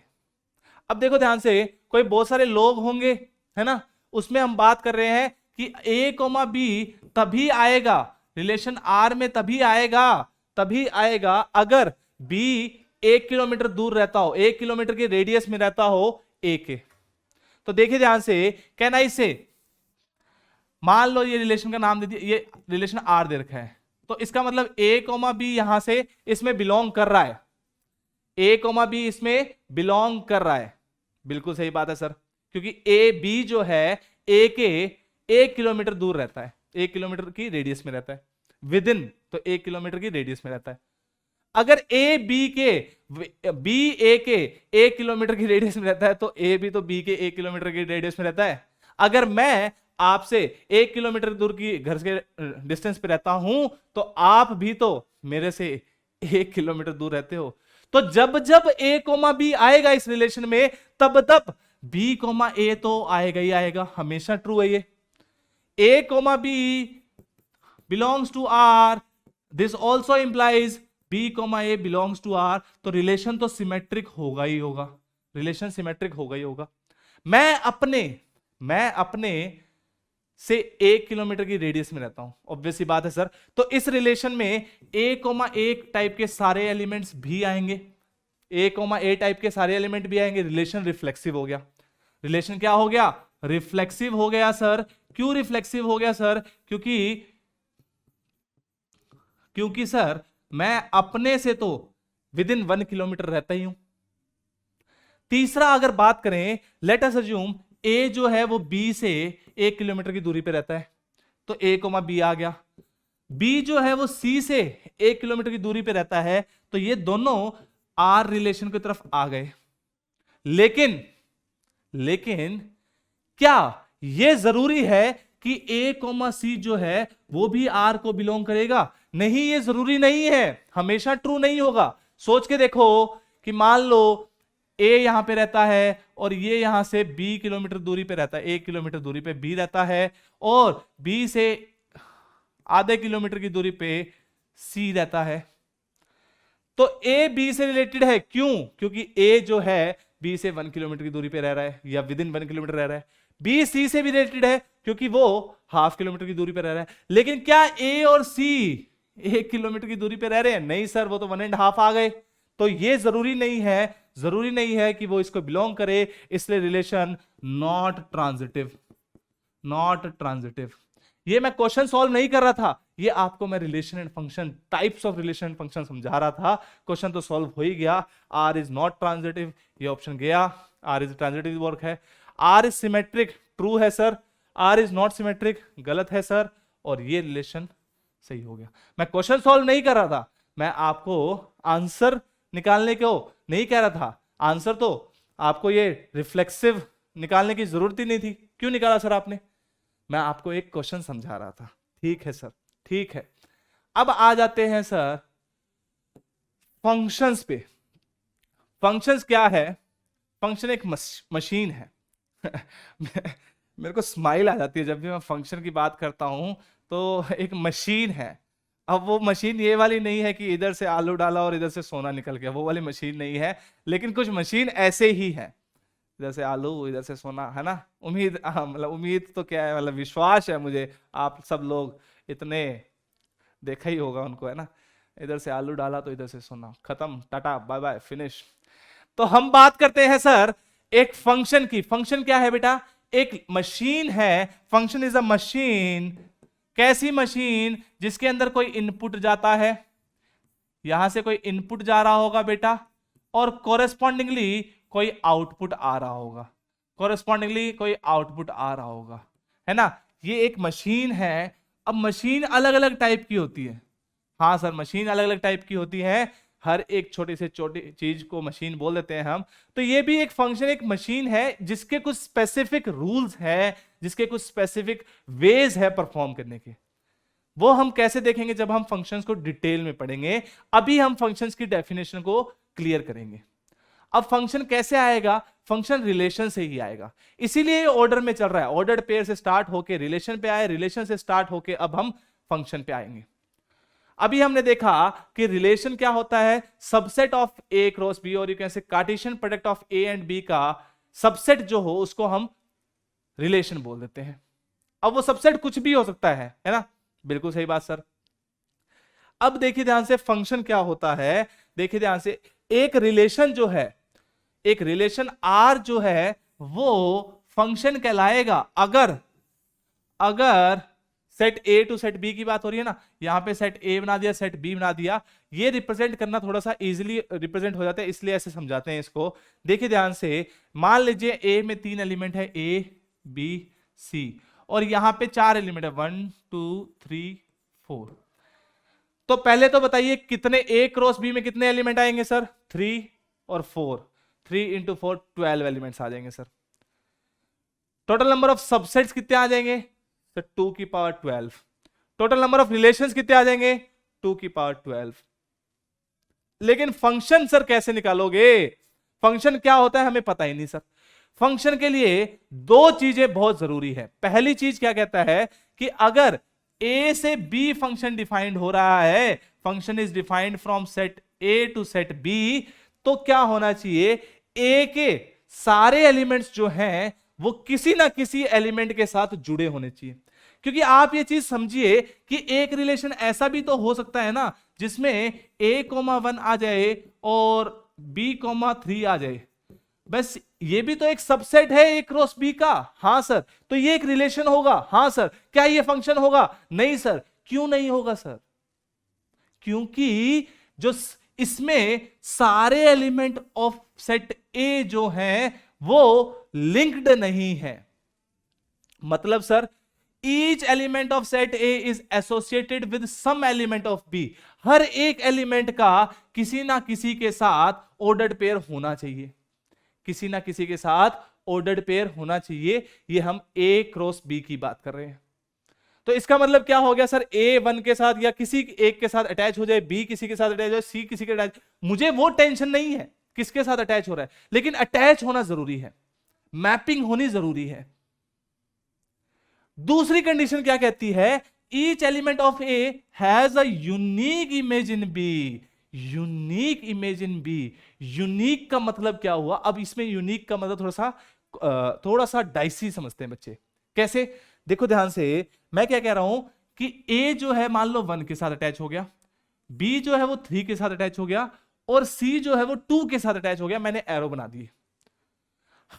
अब देखो ध्यान से, कोई बहुत सारे लोग होंगे, है ना, उसमें हम बात कर रहे हैं कि A, B तभी आएगा, रिलेशन R में तभी आएगा अगर B 1 किलोमीटर दूर रहता हो, 1 किलोमीटर के रेडियस में रहता हो A के। तो देखिए ध्यान से, कैन आई से, मान लो ये रिलेशन का नाम दे दिया, ये रिलेशन R दे रखा है, तो इसका मतलब A, B यहां से इसमें बिलोंग कर रहा है, A, B इसमें बिलोंग कर रहा है। बिल्कुल सही बात है सर, क्योंकि A, B जो है A के 1 किलोमीटर दूर रहता है, 1 किलोमीटर की रेडियस में रहता है, विद इन, तो 1 किलोमीटर की रेडियस में रहता है। अगर बी ए के 1 किलोमीटर की रेडियस में रहता है तो ए भी तो बी के 1 किलोमीटर की रेडियस में रहता है। अगर मैं आपसे 1 किलोमीटर दूर की घर के डिस्टेंस पे रहता हूं तो आप भी तो मेरे से 1 किलोमीटर दूर रहते हो। तो जब जब ए कोमा बी आएगा इस रिलेशन में, तब तब बी कोमा ए तो आएगा ही आएगा, हमेशा ट्रू है ये। A comma B belongs to R, this also implies B comma A belongs to R, तो रिलेशन तो सिमेट्रिक होगा ही होगा, रिलेशन सिमेट्रिक होगा ही होगा। मैं अपने से 1 किलोमीटर की रेडियस में रहता हूं, ऑब्वियस सी बात है सर। तो इस रिलेशन में ए कोमा ए टाइप के सारे एलिमेंट्स भी आएंगे, ए कोमा ए टाइप के सारे एलिमेंट भी आएंगे, रिलेशन रिफ्लेक्सिव हो गया। रिलेशन क्या हो गया? रिफ्लेक्सिव हो गया सर। क्यों रिफ्लेक्सिव हो गया सर? क्योंकि सर मैं अपने से तो विद इन 1 किलोमीटर रहता ही हूं। तीसरा अगर बात करें, लेट अस अज्यूम ए जो है वो बी से 1 किलोमीटर की दूरी पे रहता है, तो ए कोमा बी आ गया। बी जो है वो सी से 1 किलोमीटर की दूरी पे रहता है, तो ये दोनों आर रिलेशन की तरफ आ गए। लेकिन क्या ये जरूरी है कि ए कोमा सी जो है वो भी आर को बिलोंग करेगा? नहीं, ये जरूरी नहीं है, हमेशा ट्रू नहीं होगा। सोच के देखो कि मान लो ए यहां पे रहता है और ये यहां से बी किलोमीटर दूरी पे रहता है, 1 किलोमीटर दूरी पे बी रहता है, और बी से आधे किलोमीटर की दूरी पे सी रहता है। तो ए बी से रिलेटेड है, क्यों? क्योंकि ए जो है बी से 1 किलोमीटर की दूरी पे रह रहा है या विद इन 1 किलोमीटर रह रहा है। बी सी से भी रिलेटेड है क्योंकि वो ½ किलोमीटर की दूरी पे रह रहा है। लेकिन क्या ए और सी 1 किलोमीटर की दूरी पे रह रहे हैं? नहीं सर, वो तो 1.5 आ गए। तो ये जरूरी नहीं है कि वो इसको बिलोंग करे, इसलिए रिलेशन नॉट ट्रांजिटिव। ये मैं क्वेश्चन सॉल्व नहीं कर रहा था, ये आपको मैं relation and function, types of relation and function समझा रहा था। क्वेश्चन तो सॉल्व हो ही गया। आर इज नॉट ट्रांजिटिव, ये ऑप्शन गया। आर इज ट्रांजिटिव वर्क है। आर इज सिमेट्रिक, ट्रू है sir. R is not symmetric, गलत है सर। और ये रिलेशन सही हो गया। मैं क्वेश्चन सॉल्व नहीं कर रहा था, मैं आपको आंसर निकालने को नहीं कह रहा था। आंसर तो आपको ये रिफ्लेक्सिव निकालने की जरूरत ही नहीं थी। क्यों निकाला सर आपने? मैं आपको एक क्वेश्चन समझा रहा था। ठीक है सर, ठीक है। अब आ जाते हैं सर फंक्शंस पे। फंक्शंस क्या है? फंक्शन एक मशीन है। मेरे को स्माइल आ जाती है जब भी मैं फंक्शन की बात करता हूं, तो एक मशीन है। अब वो मशीन ये वाली नहीं है कि इधर से आलू डाला और इधर से सोना निकल गया, वो वाली मशीन नहीं है। लेकिन कुछ मशीन ऐसे ही है, इधर से आलू इधर से सोना, है ना। उम्मीद, मतलब उम्मीद तो क्या है, मतलब विश्वास है मुझे आप सब लोग इतने देखा ही होगा उनको, है ना। इधर से आलू डाला तो इधर से सोना, खत्म, टाटा बाय बाय, फिनिश। तो हम बात करते हैं सर एक फंक्शन की। फंक्शन क्या है बेटा? एक मशीन है। Function is a machine. कैसी मशीन? जिसके अंदर कोई इनपुट जाता है, यहां से कोई इनपुट जा रहा होगा बेटा, और कोरेस्पॉन्डिंगली कोई आउटपुट आ रहा होगा, है ना। ये एक मशीन है। अब मशीन अलग अलग टाइप की होती है। हाँ सर, मशीन अलग अलग टाइप की होती है। हर एक छोटी से छोटी चीज को मशीन बोल देते हैं हम। तो ये भी एक फंक्शन, एक मशीन है जिसके कुछ स्पेसिफिक रूल्स है, जिसके कुछ स्पेसिफिक वेज है परफॉर्म करने के। वो हम कैसे देखेंगे जब हम फंक्शंस को डिटेल में पढ़ेंगे। अभी हम फंक्शंस की डेफिनेशन को क्लियर करेंगे। अब फंक्शन कैसे आएगा? फंक्शन रिलेशन से ही आएगा, इसीलिए ये ऑर्डर में चल रहा है। ऑर्डर्ड पेयर से स्टार्ट होके रिलेशन पे आए, रिलेशन से स्टार्ट होके अब हम फंक्शन पे आएंगे। अभी हमने देखा कि रिलेशन क्या होता है, subset of A cross B, और you can say Cartesian product of A and B का सबसेट जो हो उसको हम रिलेशन बोल देते हैं। अब वो सबसेट कुछ भी हो सकता है ना। बिल्कुल सही बात सर। अब देखिए ध्यान से फंक्शन क्या होता है। देखिए ध्यान से, एक रिलेशन जो है, एक रिलेशन आर जो है वो फंक्शन कहलाएगा अगर set A to set B की बात हो रही है ना, यहां पे सेट ए बना दिया, सेट बी बना दिया। ये रिप्रेजेंट करना थोड़ा सा इजीली रिप्रेजेंट हो जाता है, इसलिए ऐसे समझाते हैं इसको। देखिए ध्यान से, मान लीजिए ए में 3 एलिमेंट है, ए बी सी, और यहां पे 4 एलिमेंट है, 1 2 3 4। तो पहले तो बताइए कितने ए क्रॉस बी में कितने एलिमेंट आएंगे सर? 3 और 4, 3 इंटू 4 12 एलिमेंट्स आ जाएंगे sir. Total number of subsets कितने आ जाएंगे सर? 2 की power 12। Total number of relations कितने आ जाएंगे? 2 की पावर 12। लेकिन फंक्शन सर कैसे निकालोगे? फंक्शन क्या होता है हमें पता ही नहीं सर। फंक्शन के लिए दो चीजें बहुत जरूरी है। पहली चीज क्या कहता है कि अगर ए से बी फंक्शन डिफाइंड हो रहा है, function is defined from set A to set B, तो क्या होना चाहिए? ए के सारे एलिमेंट्स जो हैं वो किसी ना किसी एलिमेंट के साथ जुड़े होने चाहिए। क्योंकि आप ये चीज समझिए कि एक रिलेशन ऐसा भी तो हो सकता है ना जिसमें a,1 आ जाए और b,3 आ जाए। बस ये भी तो एक सबसेट है ए क्रॉस बी का। हाँ सर, तो ये एक रिलेशन होगा। हाँ सर, क्या ये फंक्शन होगा? नहीं सर। क्यों नहीं होगा सर? क्योंकि जो इसमें सारे एलिमेंट ऑफ सेट ए जो हैं वो लिंक्ड नहीं है। मतलब sir, each element of set A is associated with some element of B. हर एक एलिमेंट का किसी ना किसी के साथ ऑर्डर्ड पेयर होना चाहिए, किसी ना किसी के साथ ऑर्डर्ड पेयर होना चाहिए। ये हम ए क्रॉस बी की बात कर रहे हैं। तो इसका मतलब क्या हो गया सर? ए 1 के साथ या किसी एक के साथ अटैच हो जाए, बी किसी के साथ अटैच हो जाए, सी किसी के अटैच, मुझे वो टेंशन नहीं है किसके साथ अटैच हो रहा है, लेकिन अटैच होना जरूरी है, मैपिंग होनी जरूरी है। दूसरी कंडीशन क्या कहती है? Each element of A has a unique image in B. Unique image in B. Unique का मतलब क्या हुआ? अब इसमें यूनिक का मतलब थोड़ा सा डाइसी समझते हैं बच्चे। कैसे? देखो ध्यान से, मैं क्या कह रहा हूं कि ए जो है मान लो 1 के साथ अटैच हो गया, बी जो है वो 3 के साथ अटैच हो गया, और सी जो है वो 2 के साथ अटैच हो गया। मैंने एरो बना दी।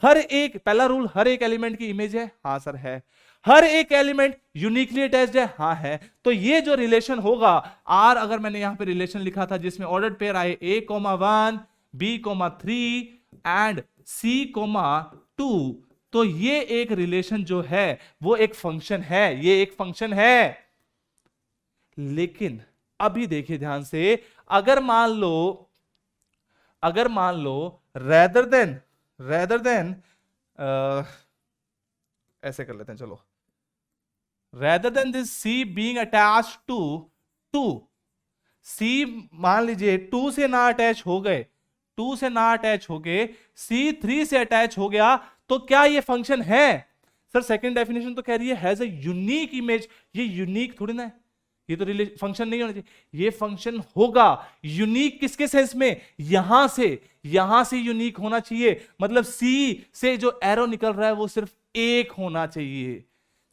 हर एक, पहला रूल, हर एक एलिमेंट की इमेज है। हाँ सर है। हर एक एलिमेंट यूनिकली अटैच्ड है। हाँ है। तो ये जो रिलेशन होगा आर, अगर मैंने यहां पे रिलेशन लिखा था जिसमें ऑर्डर्ड पेयर आए a,1 b,3 एंड c,2, तो ये एक रिलेशन जो है वो एक फंक्शन है। ये एक फंक्शन है। लेकिन अभी देखिए ध्यान से, अगर मान लो रेदर देन ऐसे कर लेते हैं, चलो, rather than this C being attached to 2, C मान लीजिए 2 से ना अटैच हो गए, 2 से ना अटैच हो गए, सी 3 से अटैच हो गया, तो क्या ये फंक्शन है? सर सेकंड डेफिनेशन तो कह रही है हैज अ यूनिक इमेज। ये यूनिक थोड़ी ना है, ये तो फंक्शन नहीं होना चाहिए। ये फंक्शन होगा। यूनिक किसके सेंस में? यहां से यूनिक होना चाहिए। मतलब सी से जो एरो निकल रहा है वो सिर्फ एक होना चाहिए।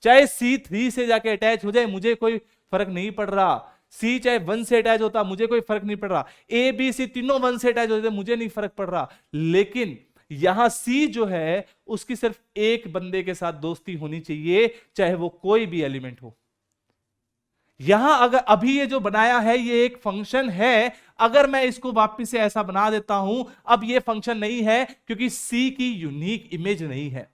चाहे सी 3 से जाके अटैच हो जाए, मुझे कोई फर्क नहीं पड़ रहा। सी चाहे 1 से अटैच होता, मुझे कोई फर्क नहीं पड़ रहा। ए बी सी तीनों 1 से अटैच होते, मुझे नहीं फर्क पड़ रहा। लेकिन यहां सी जो है उसकी सिर्फ एक बंदे के साथ दोस्ती होनी चाहिए, चाहे वो कोई भी एलिमेंट हो। यहां अगर अभी ये जो बनाया है ये एक फंक्शन है। अगर मैं इसको वापस से ऐसा बना देता हूं, अब ये फंक्शन नहीं है क्योंकि सी की यूनिक इमेज नहीं है।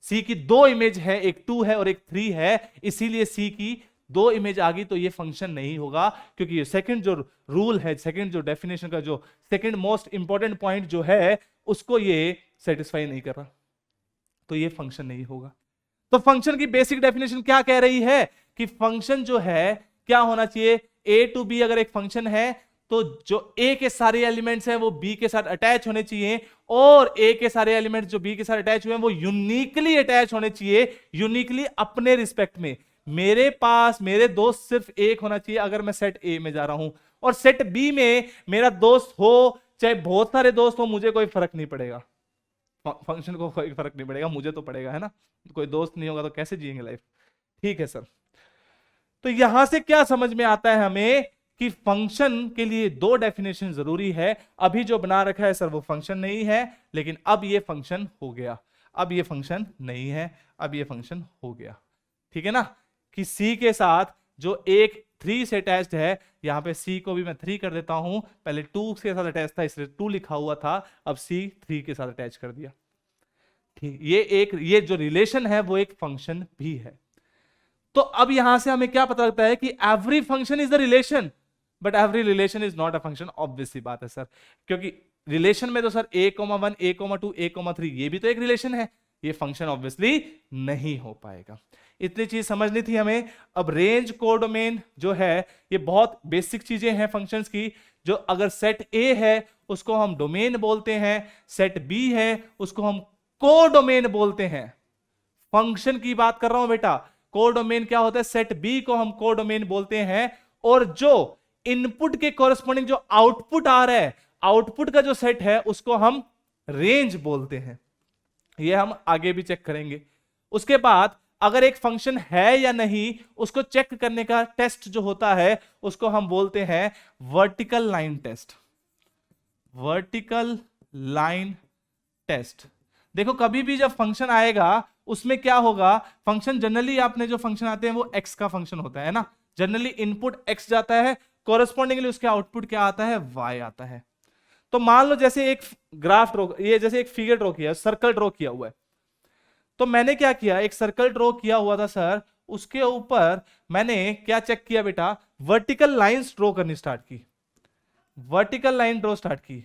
सी की 2 इमेज है, एक 2 है और एक 3 है, इसीलिए सी की 2 इमेज आ गई, तो ये फंक्शन नहीं होगा। क्योंकि ये सेकंड जो रूल है, सेकंड जो डेफिनेशन का जो सेकंड मोस्ट इंपॉर्टेंट पॉइंट जो है उसको ये सेटिस्फाई नहीं कर रहा, तो ये फंक्शन नहीं होगा। तो फंक्शन की बेसिक डेफिनेशन क्या कह रही है कि फंक्शन जो है क्या होना चाहिए? ए टू बी अगर एक फंक्शन है तो जो ए के सारे एलिमेंट्स हैं वो बी के साथ अटैच होने चाहिए, और ए के सारे एलिमेंट्स जो बी के साथ अटैच हुए हैं वो यूनिकली अटैच होने चाहिए। यूनिकली अपने रिस्पेक्ट में। मेरे पास मेरे दोस्त सिर्फ एक होना चाहिए अगर मैं सेट ए में जा रहा हूं, और सेट बी में मेरा दोस्त हो चाहे बहुत सारे दोस्त हो, मुझे कोई फर्क नहीं पड़ेगा। फंक्शन को कोई फर्क नहीं पड़ेगा, मुझे तो पड़ेगा, है ना। कोई दोस्त नहीं होगा तो कैसे जिएंगे लाइफ? ठीक है सर। तो यहां से क्या समझ में आता है हमें कि फंक्शन के लिए 2 डेफिनेशन जरूरी है। अभी जो बना रखा है सर वो फंक्शन नहीं है, लेकिन अब ये फंक्शन हो गया। अब ये फंक्शन नहीं है, अब ये फंक्शन हो गया। ठीक है ना, कि सी के साथ जो एक 3 से अटैच्ड है, यहां पे सी को भी मैं 3 कर देता हूं। पहले 2 के साथ अटैच था इसलिए 2 लिखा हुआ था, अब सी 3 के साथ अटैच कर दिया। ठीक, ये जो रिलेशन है वो एक फंक्शन भी है। तो अब यहां से हमें क्या पता लगता है कि every function is the relation. But every relation is not a function, obvious सी बात है सर, क्योंकि रिलेशन में तो सर a,1 a,2 a,3 ये भी तो एक रिलेशन है, ये फंक्शन ऑब्वियसली नहीं हो पाएगा। इतनी चीज समझनी थी हमें। अब रेंज कोडोमेन जो है ये बहुत बेसिक चीजें हैं फंक्शंस की, जो अगर सेट ए है उसको हम डोमेन बोलते हैं, सेट बी है उसको हम कोडोमेन बोलते हैं। फंक्शन की बात कर रहा हूं बेटा, कोडोमेन क्या होता है, सेट बी को हम कोडोमेन बोलते हैं, और जो इनपुट के कॉरेस्पॉन्डिंग जो आउटपुट आ रहा है, आउटपुट का जो सेट है उसको हम रेंज बोलते हैं। ये हम आगे भी चेक करेंगे। उसके बाद अगर एक फंक्शन है या नहीं उसको चेक करने का टेस्ट जो होता है उसको हम बोलते हैं vertical line test. Vertical line test. देखो कभी भी जब फंक्शन आएगा उसमें क्या होगा, फंक्शन जनरली आपने जो फंक्शन आते हैं वो एक्स का फंक्शन होता है ना, जनरली इनपुट एक्स जाता है, कोरेस्पॉन्डिंगली उसके आउटपुट क्या आता है, वाई आता है। तो मान लो जैसे एक ग्राफ ड्रॉ, ये जैसे एक फिगर ड्रॉ किया, सर्कल ड्रॉ किया हुआ है, तो मैंने क्या किया, एक सर्कल ड्रॉ किया हुआ था सर, उसके ऊपर मैंने क्या चेक किया बेटा, वर्टिकल लाइंस ड्रॉ करनी स्टार्ट की, वर्टिकल लाइन ड्रॉ स्टार्ट की।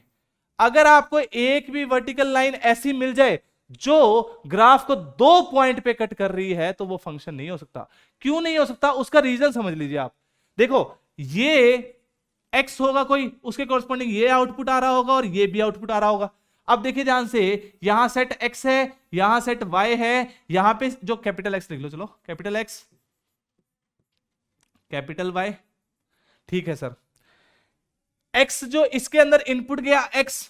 अगर आपको एक भी वर्टिकल लाइन ऐसी मिल जाए जो ग्राफ को 2 पॉइंट पे कट कर रही है तो वो फंक्शन नहीं हो सकता। क्यों नहीं हो सकता, उसका रीजन समझ लीजिए आप। देखो ये x होगा कोई, उसके कॉरेस्पॉन्डिंग ये आउटपुट आ रहा होगा और ये भी आउटपुट आ रहा होगा। अब देखिए ध्यान से, यहां सेट x है, यहां सेट y है, यहां पे जो कैपिटल x लिख लो, चलो कैपिटल x कैपिटल y, ठीक है सर। x जो इसके अंदर इनपुट गया x,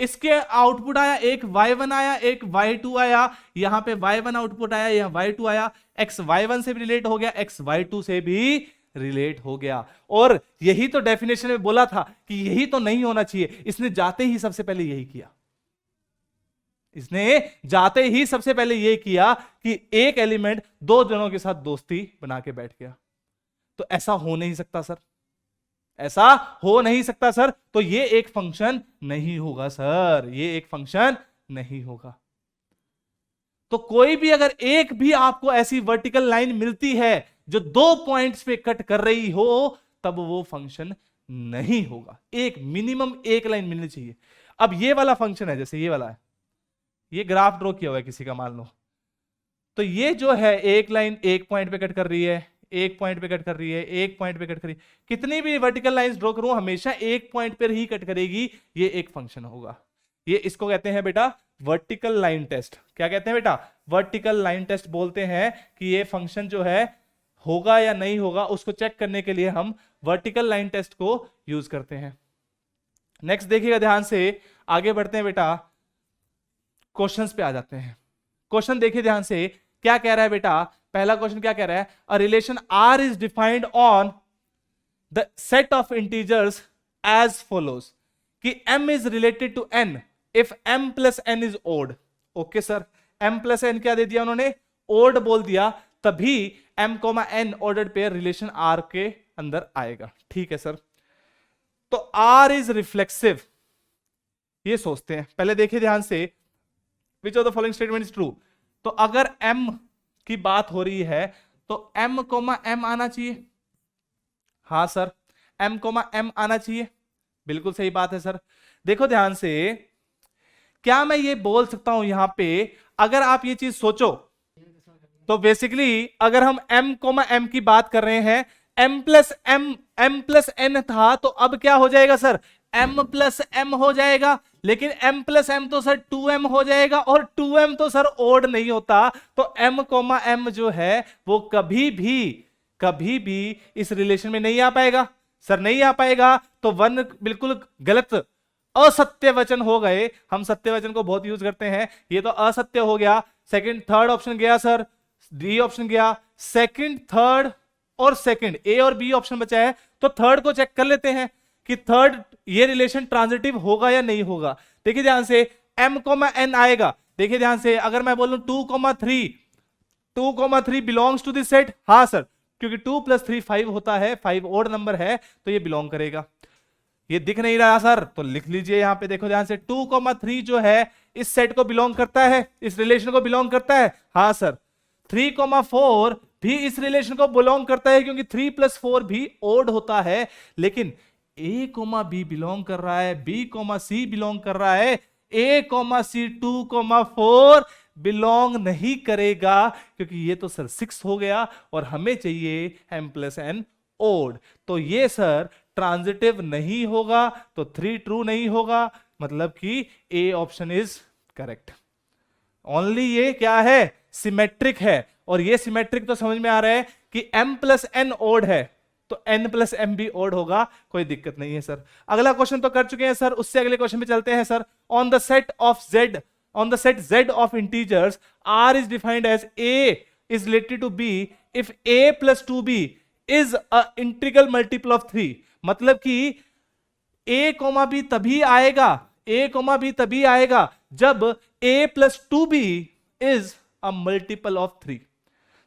इसके आउटपुट आया, एक y1 आया एक y2 आया, यहां पे y1 आउटपुट आया, यहां y2 आया, x y1 से भी रिलेट हो गया, x y2 से भी रिलेट हो गया। और यही तो डेफिनेशन में बोला था कि यही तो नहीं होना चाहिए, इसने जाते ही सबसे पहले यही किया, इसने जाते ही सबसे पहले यह किया कि एक एलिमेंट 2 जनों के साथ दोस्ती बना के बैठ गया। तो ऐसा हो नहीं सकता सर, ऐसा हो नहीं सकता सर, तो ये एक फंक्शन नहीं होगा सर, ये एक फंक्शन नहीं होगा। तो कोई भी अगर एक भी आपको ऐसी वर्टिकल लाइन मिलती है जो 2 पॉइंट्स पे कट कर रही हो तब वो फंक्शन नहीं होगा, एक मिनिमम एक लाइन मिलनी चाहिए। अब ये वाला फंक्शन है, जैसे ये वाला है, ये ग्राफ ड्रॉ किया हुआ है किसी का मान लो, तो ये जो है एक लाइन एक पॉइंट पे कट कर रही है, एक पॉइंट पे कट कर रही है, एक पॉइंट पे कट कर रही है, कितनी भी वर्टिकल लाइंस ड्रॉ करूं हमेशा एक पॉइंट पर ही कट करेगी, ये एक फंक्शन होगा। ये इसको कहते हैं बेटा वर्टिकल लाइन टेस्ट। क्या कहते हैं बेटा, वर्टिकल लाइन टेस्ट बोलते हैं कि ये फंक्शन जो है होगा या नहीं होगा, उसको चेक करने के लिए हम वर्टिकल लाइन टेस्ट को यूज करते हैं। नेक्स्ट देखिएगा ध्यान से, आगे बढ़ते हैं बेटा, क्वेश्चंस पे आ जाते हैं। क्वेश्चन देखिए ध्यान से, क्या कह रहा है बेटा, पहला क्वेश्चन क्या कह रहा है, a relation R is defined on the set of integers as follows, कि m is related to n if m plus n is odd. Okay sir, m plus n क्या दे दिया उन्होंने, ओड बोल दिया, तभी m n ordered pair relation r के अंदर आएगा। ठीक है सर, तो r इज रिफ्लेक्सिव, ये सोचते हैं। पहले देखिए ध्यान से, which of the following statement is true. तो अगर m की बात हो रही है तो m m आना चाहिए, हाँ सर m m आना चाहिए, बिल्कुल सही बात है सर। देखो ध्यान से, क्या मैं ये बोल सकता हूं यहां पे, अगर आप ये चीज सोचो तो बेसिकली अगर हम m m की बात कर रहे हैं, m प्लस n था, तो अब क्या हो जाएगा सर, m प्लस m हो जाएगा, लेकिन m प्लस m तो सर 2m हो जाएगा, और 2m तो सर ओड नहीं होता, तो m m जो है वो कभी भी इस रिलेशन में नहीं आ पाएगा सर, नहीं आ पाएगा। तो 1 बिल्कुल गलत असत्य वचन हो गए, हम सत्य वचन को बहुत यूज करते हैं, ये तो असत्य हो गया। सेकंड थर्ड ऑप्शन गया सर, डी ऑप्शन गया, सेकंड थर्ड और सेकंड ए और बी ऑप्शन बचा है, तो थर्ड को चेक कर लेते हैं कि थर्ड ये रिलेशन ट्रांजिटिव होगा या नहीं होगा। देखिए ध्यान से, m n आएगा, देखिए ध्यान से, अगर मैं बोलूं 2 3 बिलोंग्स टू दिस सेट, हाँ सर, क्योंकि 2 + 3 5 होता है, 5 ओड नंबर है तो ये बिलोंग करेगा। ये दिख नहीं रहा सर, तो लिख लीजिए यहां पे, देखो ध्यान से, 2 3 जो है इस सेट को बिलोंग करता है, इस रिलेशन को बिलोंग करता है, हाँ सर। 3 4 भी इस रिलेशन को बिलोंग करता है, क्योंकि 3+4 भी ओड होता है। लेकिन ए कोमा बी बिलोंग कर रहा है, बी कोमा सी बिलोंग कर रहा है, ए कोमा सी 2,4 बिलोंग नहीं करेगा, क्योंकि ये तो सर 6 हो गया और हमें चाहिए m+n ओड। तो ये सर ट्रांजिटिव नहीं होगा, तो 3 ट्रू नहीं होगा, मतलब कि A option is correct. Only ये क्या है, सिमेट्रिक है, और ये सिमेट्रिक तो समझ में आ रहा है कि m+n ओड है, तो n+m भी ओड होगा, कोई दिक्कत नहीं है सर। अगला क्वेश्चन तो कर चुके हैं सर, उससे अगले क्वेश्चन पे चलते हैं sir. On the set z of integers r is defined as a is related to b if a plus 2b is a integral multiple of 3। मतलब कि a कोमा b तभी आएगा, a कोमा b तभी आएगा जब a plus 2b is a multiple of 3।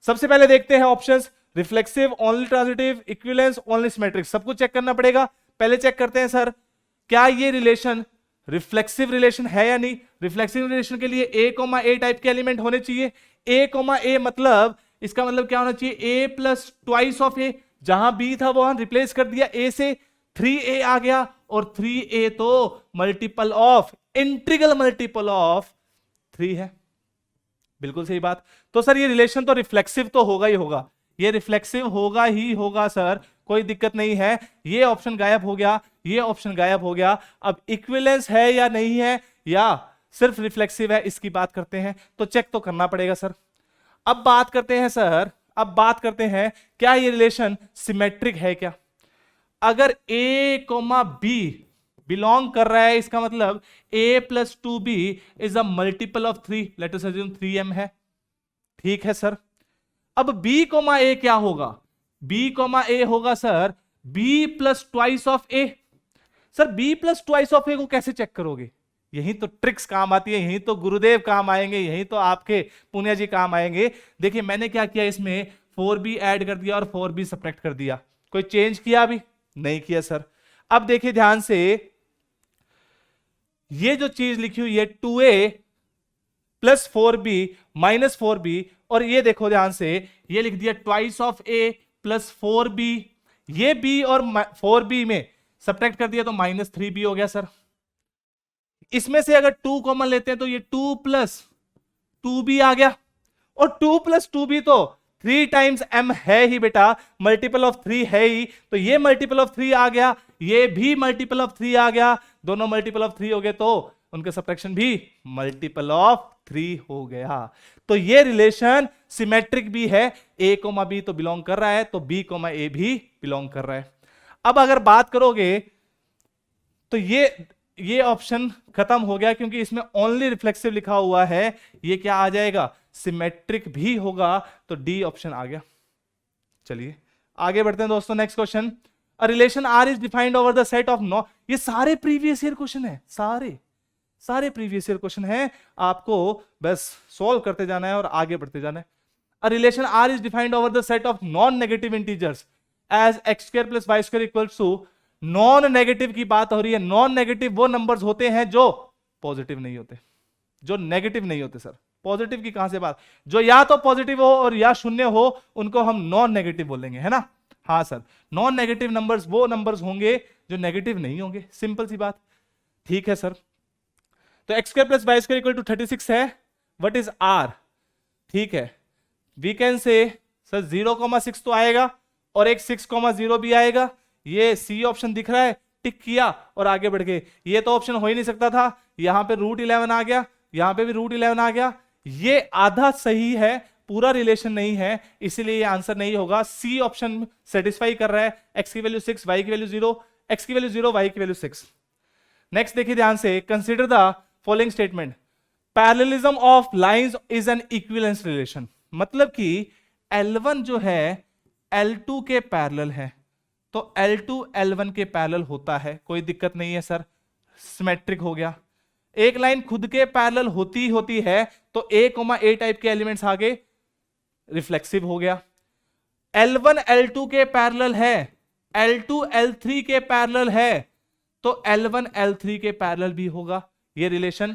सबसे पहले देखते हैं options, reflexive, only transitive, equivalence, only symmetric, सब कुछ चेक करना पड़ेगा। पहले चेक करते हैं सर, क्या ये रिलेशन रिफ्लेक्सिव रिलेशन है या नहीं। रिफ्लेक्सिव रिलेशन के लिए a, टाइप के एलिमेंट होने चाहिए। a, मतलब इसका मतलब क्या होना चाहिए, a plus twice of a, जहां b था वो हम रिप्लेस कर दिया a से, 3a आ गया, और 3a तो multiple of, integral multiple of 3 है। बिल्कुल सही बात। तो सर ये रिलेशन तो रिफ्लेक्सिव तो होगा ही होगा, ये रिफ्लेक्सिव होगा ही होगा सर, कोई दिक्कत नहीं है। ये ऑप्शन गायब हो गया, ये ऑप्शन गायब हो गया। अब इक्विवेलेंस है या नहीं है, या सिर्फ रिफ्लेक्सिव है, इसकी बात करते हैं। तो चेक तो करना पड़ेगा सर। अब बात करते हैं सर, अब बात करते हैं क्या ये रिलेशन सिमेट्रिक है क्या। अगर a, b बिलोंग कर रहा है, इसका मतलब a plus 2b is a multiple of 3, late us assume 3m है, ठीक है सर। अब b, a क्या होगा, b, a होगा sir b plus twice of a। Sir b plus twice of a को कैसे चेक करोगे, यही तो ट्रिक्स काम आती है, यही तो गुरुदेव काम आएंगे, यही तो आपके पुनिया जी काम आएंगे। देखिए मैंने क्या किया, इसमें 4b ऐड कर दिया और 4b सब्ट्रैक्ट कर दिया, कोई चेंज किया अभी नहीं किया सर। अब देखिए ध्यान से, ये जो चीज लिखी हुई है 2a plus 4b minus 4b, और ये देखो ध्यान से, ये लिख दिया twice of a plus 4b, ये b और 4b में सब्ट्रैक्ट कर दिया तो माइनस 3b हो गया सर। इसमें से अगर 2 कॉमन लेते हैं तो ये 2 प्लस 2b आ गया, और 2 प्लस 2b तो 3 टाइम्स m है ही बेटा, मल्टीपल ऑफ 3 है ही, तो ये मल्टीपल ऑफ 3 आ गया, ये भी मल्टीपल ऑफ 3 आ गया, दोनों मल्टीपल ऑफ 3 हो गए, तो उनके सब्ट्रैक्शन भी मल्टीपल ऑफ 3 हो गया। तो ये रिलेशन सिमेट्रिक भी है, a, b तो बिलोंग कर रहा है, तो b, a भी बिलोंग कर रहा है। अब अगर बात करोगे तो ये ऑप्शन खत्म हो गया, क्योंकि इसमें ओनली रिफ्लेक्सिव लिखा हुआ है, ये क्या आ जाएगा, सिमेट्रिक भी होगा, तो डी ऑप्शन आ गया। चलिए आगे बढ़ते हैं दोस्तों, next question. A relation R is defined over the set of no, ये सारे प्रीवियस ईयर क्वेश्चन है, सारे प्रीवियस ईयर क्वेश्चन है, आपको बस सॉल्व करते जाना है और आगे बढ़ते जाना है। A relation R is defined over the set of non negative integers as x² plus y square equals to, non negative की बात हो रही है। नॉन नेगेटिव वो नंबर्स होते हैं जो पॉजिटिव नहीं होते, जो नेगेटिव नहीं होते सर। पॉजिटिव की कहां से बात, जो या तो पॉजिटिव हो और या शून्य हो, उनको हम नॉन नेगेटिव बोलेंगे, है ना। हाँ सर, नॉन नेगेटिव नंबर्स वो नंबर्स होंगे जो नेगेटिव नहीं होंगे, सिंपल सी बात, ठीक है सर। तो x² plus y square equal to 36 है, व्हाट इज r, ठीक है। वी कैन से सर 0,6 तो आएगा और एक 6,0 भी आएगा, ये सी ऑप्शन दिख रहा है, टिक किया और आगे बढ़ गए। ये तो ऑप्शन हो ही नहीं सकता था, यहां पे √11 आ गया, यहां पे भी √11 आ गया, ये आधा सही है, पूरा रिलेशन नहीं है, इसीलिए ये आंसर नहीं होगा। सी ऑप्शन सेटिस्फाई कर रहा है, x की वैल्यू 6, y की वैल्यू 0, x की वैल्यू 0, y की वैल्यू 6। नेक्स्ट देखिए ध्यान से, consider the following statement, parallelism of lines is an equivalence relation, मतलब कि L1 जो है L2 के पैरेलल है, तो L2 L1 के पैरेलल होता है, कोई दिक्कत नहीं है सर, सिमेट्रिक हो गया। एक लाइन खुद के पैरेलल होती है तो a, टाइप के एलिमेंट्स आगे रिफ्लेक्सिव हो गया। L1 L2 के पैरेलल है, L2 L3 के पैरेलल है, तो L1 L3 के पैरेलल भी होगा। ये रिलेशन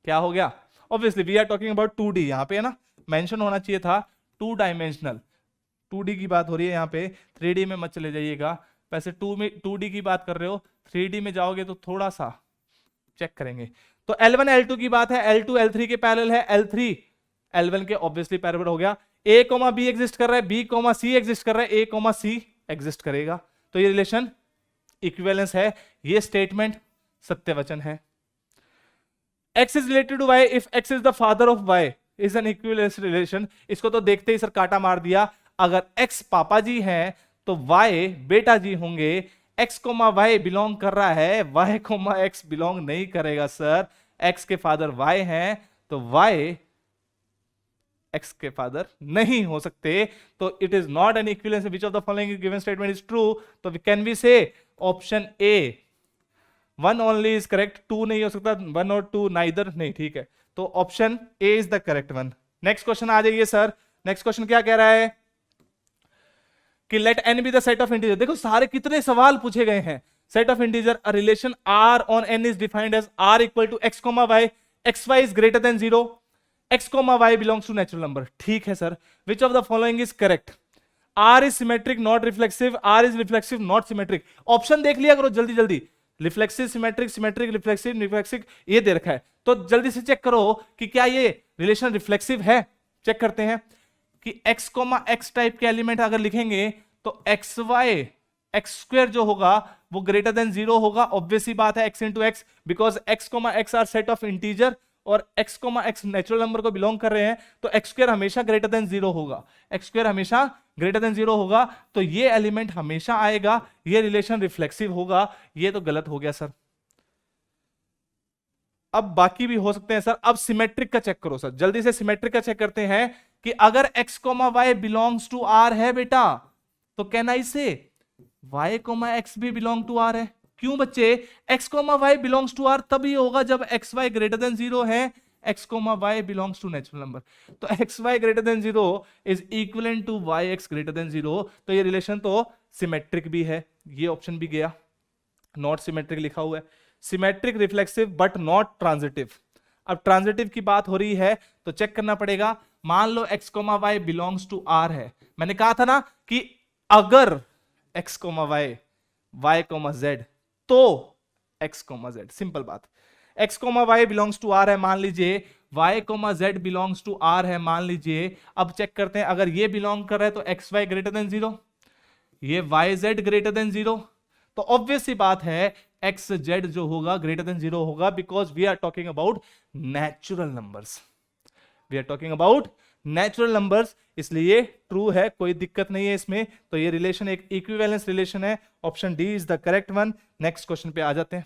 क्या हो गया, obviously we are talking about 2D, यहां पे है ना, मेंशन होना चाहिए था टू डायमेंशनल, 2D की बात हो रही है यहाँ पे, 3D में मत चले जाइएगा। वैसे 2D की बात कर रहे हो, 3D में जाओगे तो थोड़ा सा चेक करेंगे। तो L1 L2 की बात है, L2 L3 के पैरेलल है, L3 L1 के ऑब्वियसली पैरेलल हो गया। A, B एग्जिस्ट कर रहा है, B, C एग्जिस्ट कर रहा है, A, C एग्जिस्ट करेगा। तो ये रिलेशन इक्विवेलेंस है, ये स्टेटमेंट सत्यवचन है। X is related to Y if X is the father of Y is an equivalence relation। इसको तो देखते ही सर काटा मार दिया। अगर X पापा जी हैं तो Y बेटा जी होंगे। X, Y बिलोंग कर रहा है, Y, X बिलोंग नहीं करेगा सर। X के फादर Y हैं तो Y X के फादर नहीं हो सकते। तो it is not an equivalence. Which of the following given statement is true? तो कैन वी से option A, 1 only is correct, 2 नहीं हो सकता, 1 और 2 नाइदर नहीं, ठीक है। तो option A is the correct one. Next question आ जाइए सर। नेक्स्ट क्वेश्चन क्या कह रहा है कि let N be the set of integer. देखो सारे कितने सवाल पूछे गए हैं। Set of integer, a relation R on N is defined as R equal to X, Y, XY is greater than 0, X, Y belongs to natural number। ठीक है sir. Which of the following is correct? R is symmetric not reflexive, R is reflexive not symmetric। Option देख लिया करो जल्दी जल्दी। Reflexive, symmetric, symmetric, reflexive, reflexive, ये दे रखा है। तो जल्दी से चेक करो कि क्या ये रिलेशन रिफ्लेक्सिव है। चेक करते हैं कि x, x टाइप के एलिमेंट अगर लिखेंगे तो एक्स वाई एक्स स्क्वायर जो होगा वो ग्रेटर देन 0 होगा। ऑब्वियस ही बात है, x into x, because x, x are set of integer और x, x नेचुरल नंबर को बिलोंग कर रहे हैं, तो x स्क्वायर हमेशा ग्रेटर देन 0 होगा। x स्क्वायर हमेशा ग्रेटर देन 0 होगा, तो ये एलिमेंट हमेशा आएगा, ये रिलेशन रिफ्लेक्सिव होगा। ये तो गलत हो गया सर। अब बाकी भी हो सकते हैं सर। अब सिमेट्रिक का चेक करो सर, जल्दी से सिमेट्रिक का चेक करते हैं कि अगर x, y belongs to R है बेटा, तो कैन आई से y, x भी बिलोंग टू R है। क्यों बच्चे? x, y belongs to R तभी होगा जब x, y ग्रेटर देन 0 है। x, y belongs to natural number, तो x, y greater than 0 is equivalent to y, x greater than 0। तो ये रिलेशन तो सिमेट्रिक भी है। ये ऑप्शन भी गया। नॉट सिमेट्रिक लिखा हुआ है। Symmetric, reflexive but not transitive. अब ट्रांजिटिव की बात हो रही है तो चेक करना पड़ेगा। मान लो x, y belongs to R है। मैंने कहा था ना कि अगर x, y, y, z तो x, z, सिंपल बात। x, y belongs to R है मान लीजिए, y, z belongs to R है मान लीजिए। अब चेक करते हैं, अगर ये बिलोंग कर रहा है तो x, y ग्रेटर देन 0, ये y, z ग्रेटर देन 0, तो ऑब्वियस सी बात है एक्स जेड जो होगा ग्रेटर देन 0 होगा, because we are talking about natural numbers. We are talking about natural numbers, इसलिए ट्रू है, कोई दिक्कत नहीं है इसमें। तो ये रिलेशन एक इक्विवेलेंस रिलेशन है। Option D is the correct one. Next question पे आ जाते हैं।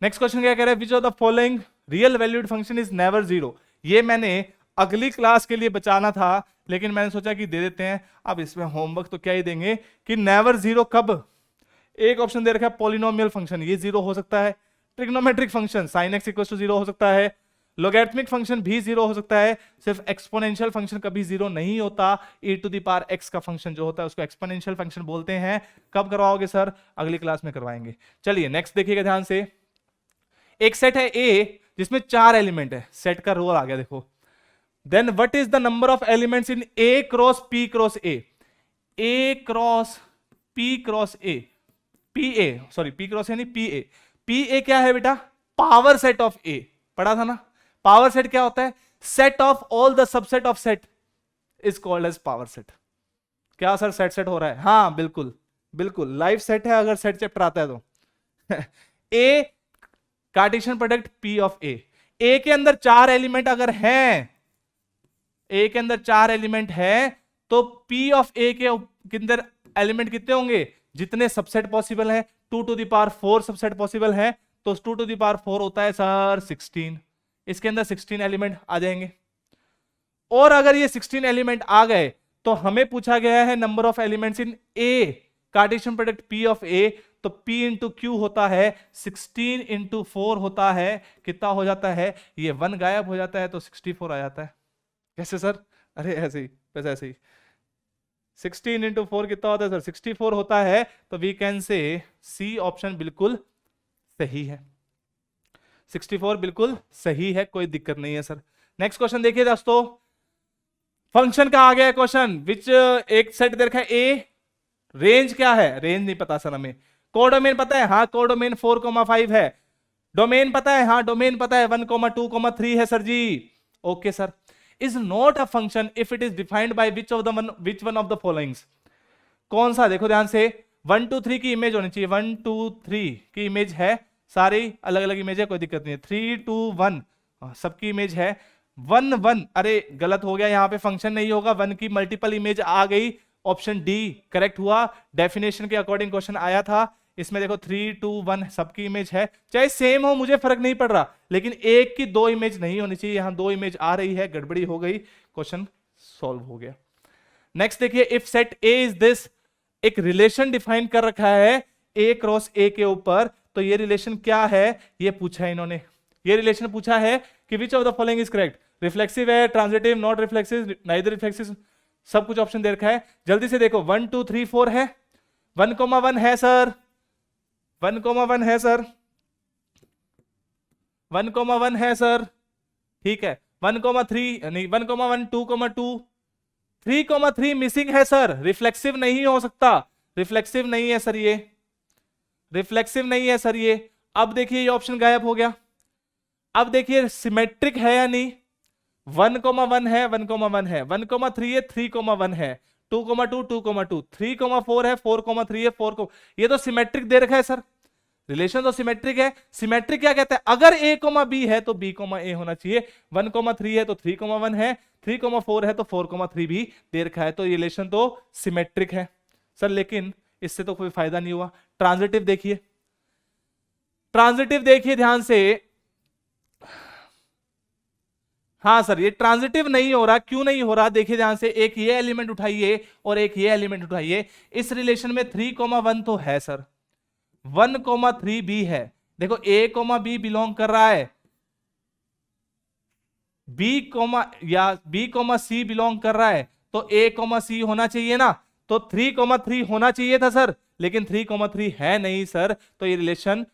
नेक्स्ट क्वेश्चन क्या कह रहा है? विच of the following real valued function is never 0। ये मैंने अगली क्लास के लिए बचाना था, लेकिन मैंने सोचा कि दे देते हैं। अब इसमें होमवर्क तो क्या ही देंगे कि नेवर 0 कब। एक ऑप्शन दे रखा है पॉलिनोमियल फंक्शन, ये 0 हो सकता है। Trigonometric function sin x equal to 0 हो सकता है। लोगैरिथमिक फंक्शन भी 0 हो सकता है। सिर्फ एक्सपोनेंशियल फंक्शन कभी 0 नहीं होता। e to the power x का फंक्शन जो होता है उसको एक्सपोनेंशियल फंक्शन बोलते हैं। कब करवाओगे सर? अगली क्लास में करवाएंगे। चलिए नेक्स्ट देखिएगा ध्यान से। एक सेट है A जिसमें 4 एलिमेंट है। सेट का रोल आ गया देखो। Then what is the number of elements in A cross P cross A? A cross P cross A, P cross यानी PA क्या है बेटा? Power set of A। पढ़ा था ना? पावर सेट क्या होता है? Set of all the subset of set is called as power set. क्या सर सेट हो रहा है? हाँ बिल्कुल बिल्कुल, लाइव सेट है अगर सेट चैप्टर आता है तो। A Cartesian product P of A। A के अंदर 4 एलिमेंट अगर हैं, A के अंदर 4 एलिमेंट है, तो P ऑफ A के अंदर एलिमेंट कितने होंगे? जितने सबसेट पॉसिबल है। 2 to the power 4 subset possible है, तो 2 टू द पावर 4 होता है सर 16। इसके अंदर 16 एलिमेंट आ जाएंगे। और अगर ये 16 एलिमेंट आ गए तो हमें पूछा गया है number of elements in A, Cartesian product P of A, तो P इंटू Q होता है 16 इंटू 4 होता है, कितना हो जाता है? ये 1 गायब हो जाता है तो 64 आ जाता है। कैसे सर? अरे ऐसे ही, वैसे ऐसे ही। 16 इंटू 4 कितना होता है सर? 64 होता है। तो वी कैन से सी ऑप्शन बिल्कुल सही है। 64 बिल्कुल सही है, कोई दिक्कत नहीं है सर। नेक्स्ट क्वेश्चन देखिए दोस्तों। फंक्शन का आ गया क्वेश्चन, विच एक सेट दे रखा है ए, रेंज क्या है, रेंज नहीं पता सर हमें। कोडोमेन पता है, हाँ कोडोमेन 4,5 है। डोमेन पता है, हाँ डोमेन पता है 1,2,3 है sir ji. Okay sir. Is not a function if it is defined by which one of the followings. कौन सा, देखो ध्यान से, 1 2 3 की इमेज होनी चाहिए, 1 2 3 की इमेज है, सारी अलग अलग इमेज है, कोई दिक्कत नहीं है। 3 2 1 सबकी इमेज है। 1 1 अरे गलत हो गया, यहां पे फंक्शन नहीं होगा, 1 की मल्टीपल इमेज आ गई, ऑप्शन डी करेक्ट हुआ। डेफिनेशन के अकॉर्डिंग क्वेश्चन आया था। इसमें देखो 3 2 1 सबकी इमेज है, चाहे सेम हो मुझे फर्क नहीं पड़ रहा, लेकिन एक की दो इमेज नहीं होनी चाहिए, यहां दो इमेज आ रही है, गड़बड़ी हो गई, क्वेश्चन सॉल्व हो गया। नेक्स्ट देखिए, if set A is this, एक रिलेशन डिफाइन कर रखा है ए क्रॉस ए के ऊपर, तो ये रिलेशन क्या है ये पूछा है इन्होंने। ये रिलेशन पूछा है कि which of the following is correct, reflexive है, transitive, not reflexive, neither reflexive, सब कुछ ऑप्शन दे रखा है। जल्दी से देखो 1 2 3 4 है, 1,1 है सर, 1,1 है सर, 1,1 है सर, ठीक है। 1,3 नहीं, 1,1 2,2, 3,3 मिसिंग है सर, रिफ्लेक्सिव नहीं हो सकता, रिफ्लेक्सिव नहीं है सर, ये रिफ्लेक्सिव नहीं है सर ये। अब देखिए ये ऑप्शन गायब हो गया। अब देखिए सिमेट्रिक है या नहीं, 1,1 है, 1,1 है, 1,3 है, 3,1 है, 2,2 2,2, 3,4 है, 4,3 है, 4, ये तो सिमेट्रिक दे रखा है सर, रिलेशन तो सिमेट्रिक है। सिमेट्रिक क्या कहता है, अगर a, b है तो b, a होना चाहिए। 1,3 है तो 3,1 है, 3,4 है तो 4,3 भी दे रखा है, तो रिलेशन तो सिमेट्रिक है सर, लेकिन इससे तो कोई फायदा नहीं हुआ। ट्रांजिटिव देखिए, ट्रांजिटिव देखिए ध्यान से, हाँ सर ये ट्रांजिटिव नहीं हो रहा, क्यों नहीं हो रहा देखिए ध्यान से, एक ये एलिमेंट उठाइए और एक ये एलिमेंट उठाइए, इस रिलेशन में 3,1 तो है सर, 1,3 भी है, देखो a, b बिलोंग कर रहा है, b, या b, c बिलोंग कर रहा है, तो a, c होना चाहिए ना, तो 3,3 होना चाहिए था सर, लेकिन 3,3 है नहीं सर, तो ये रिलेशन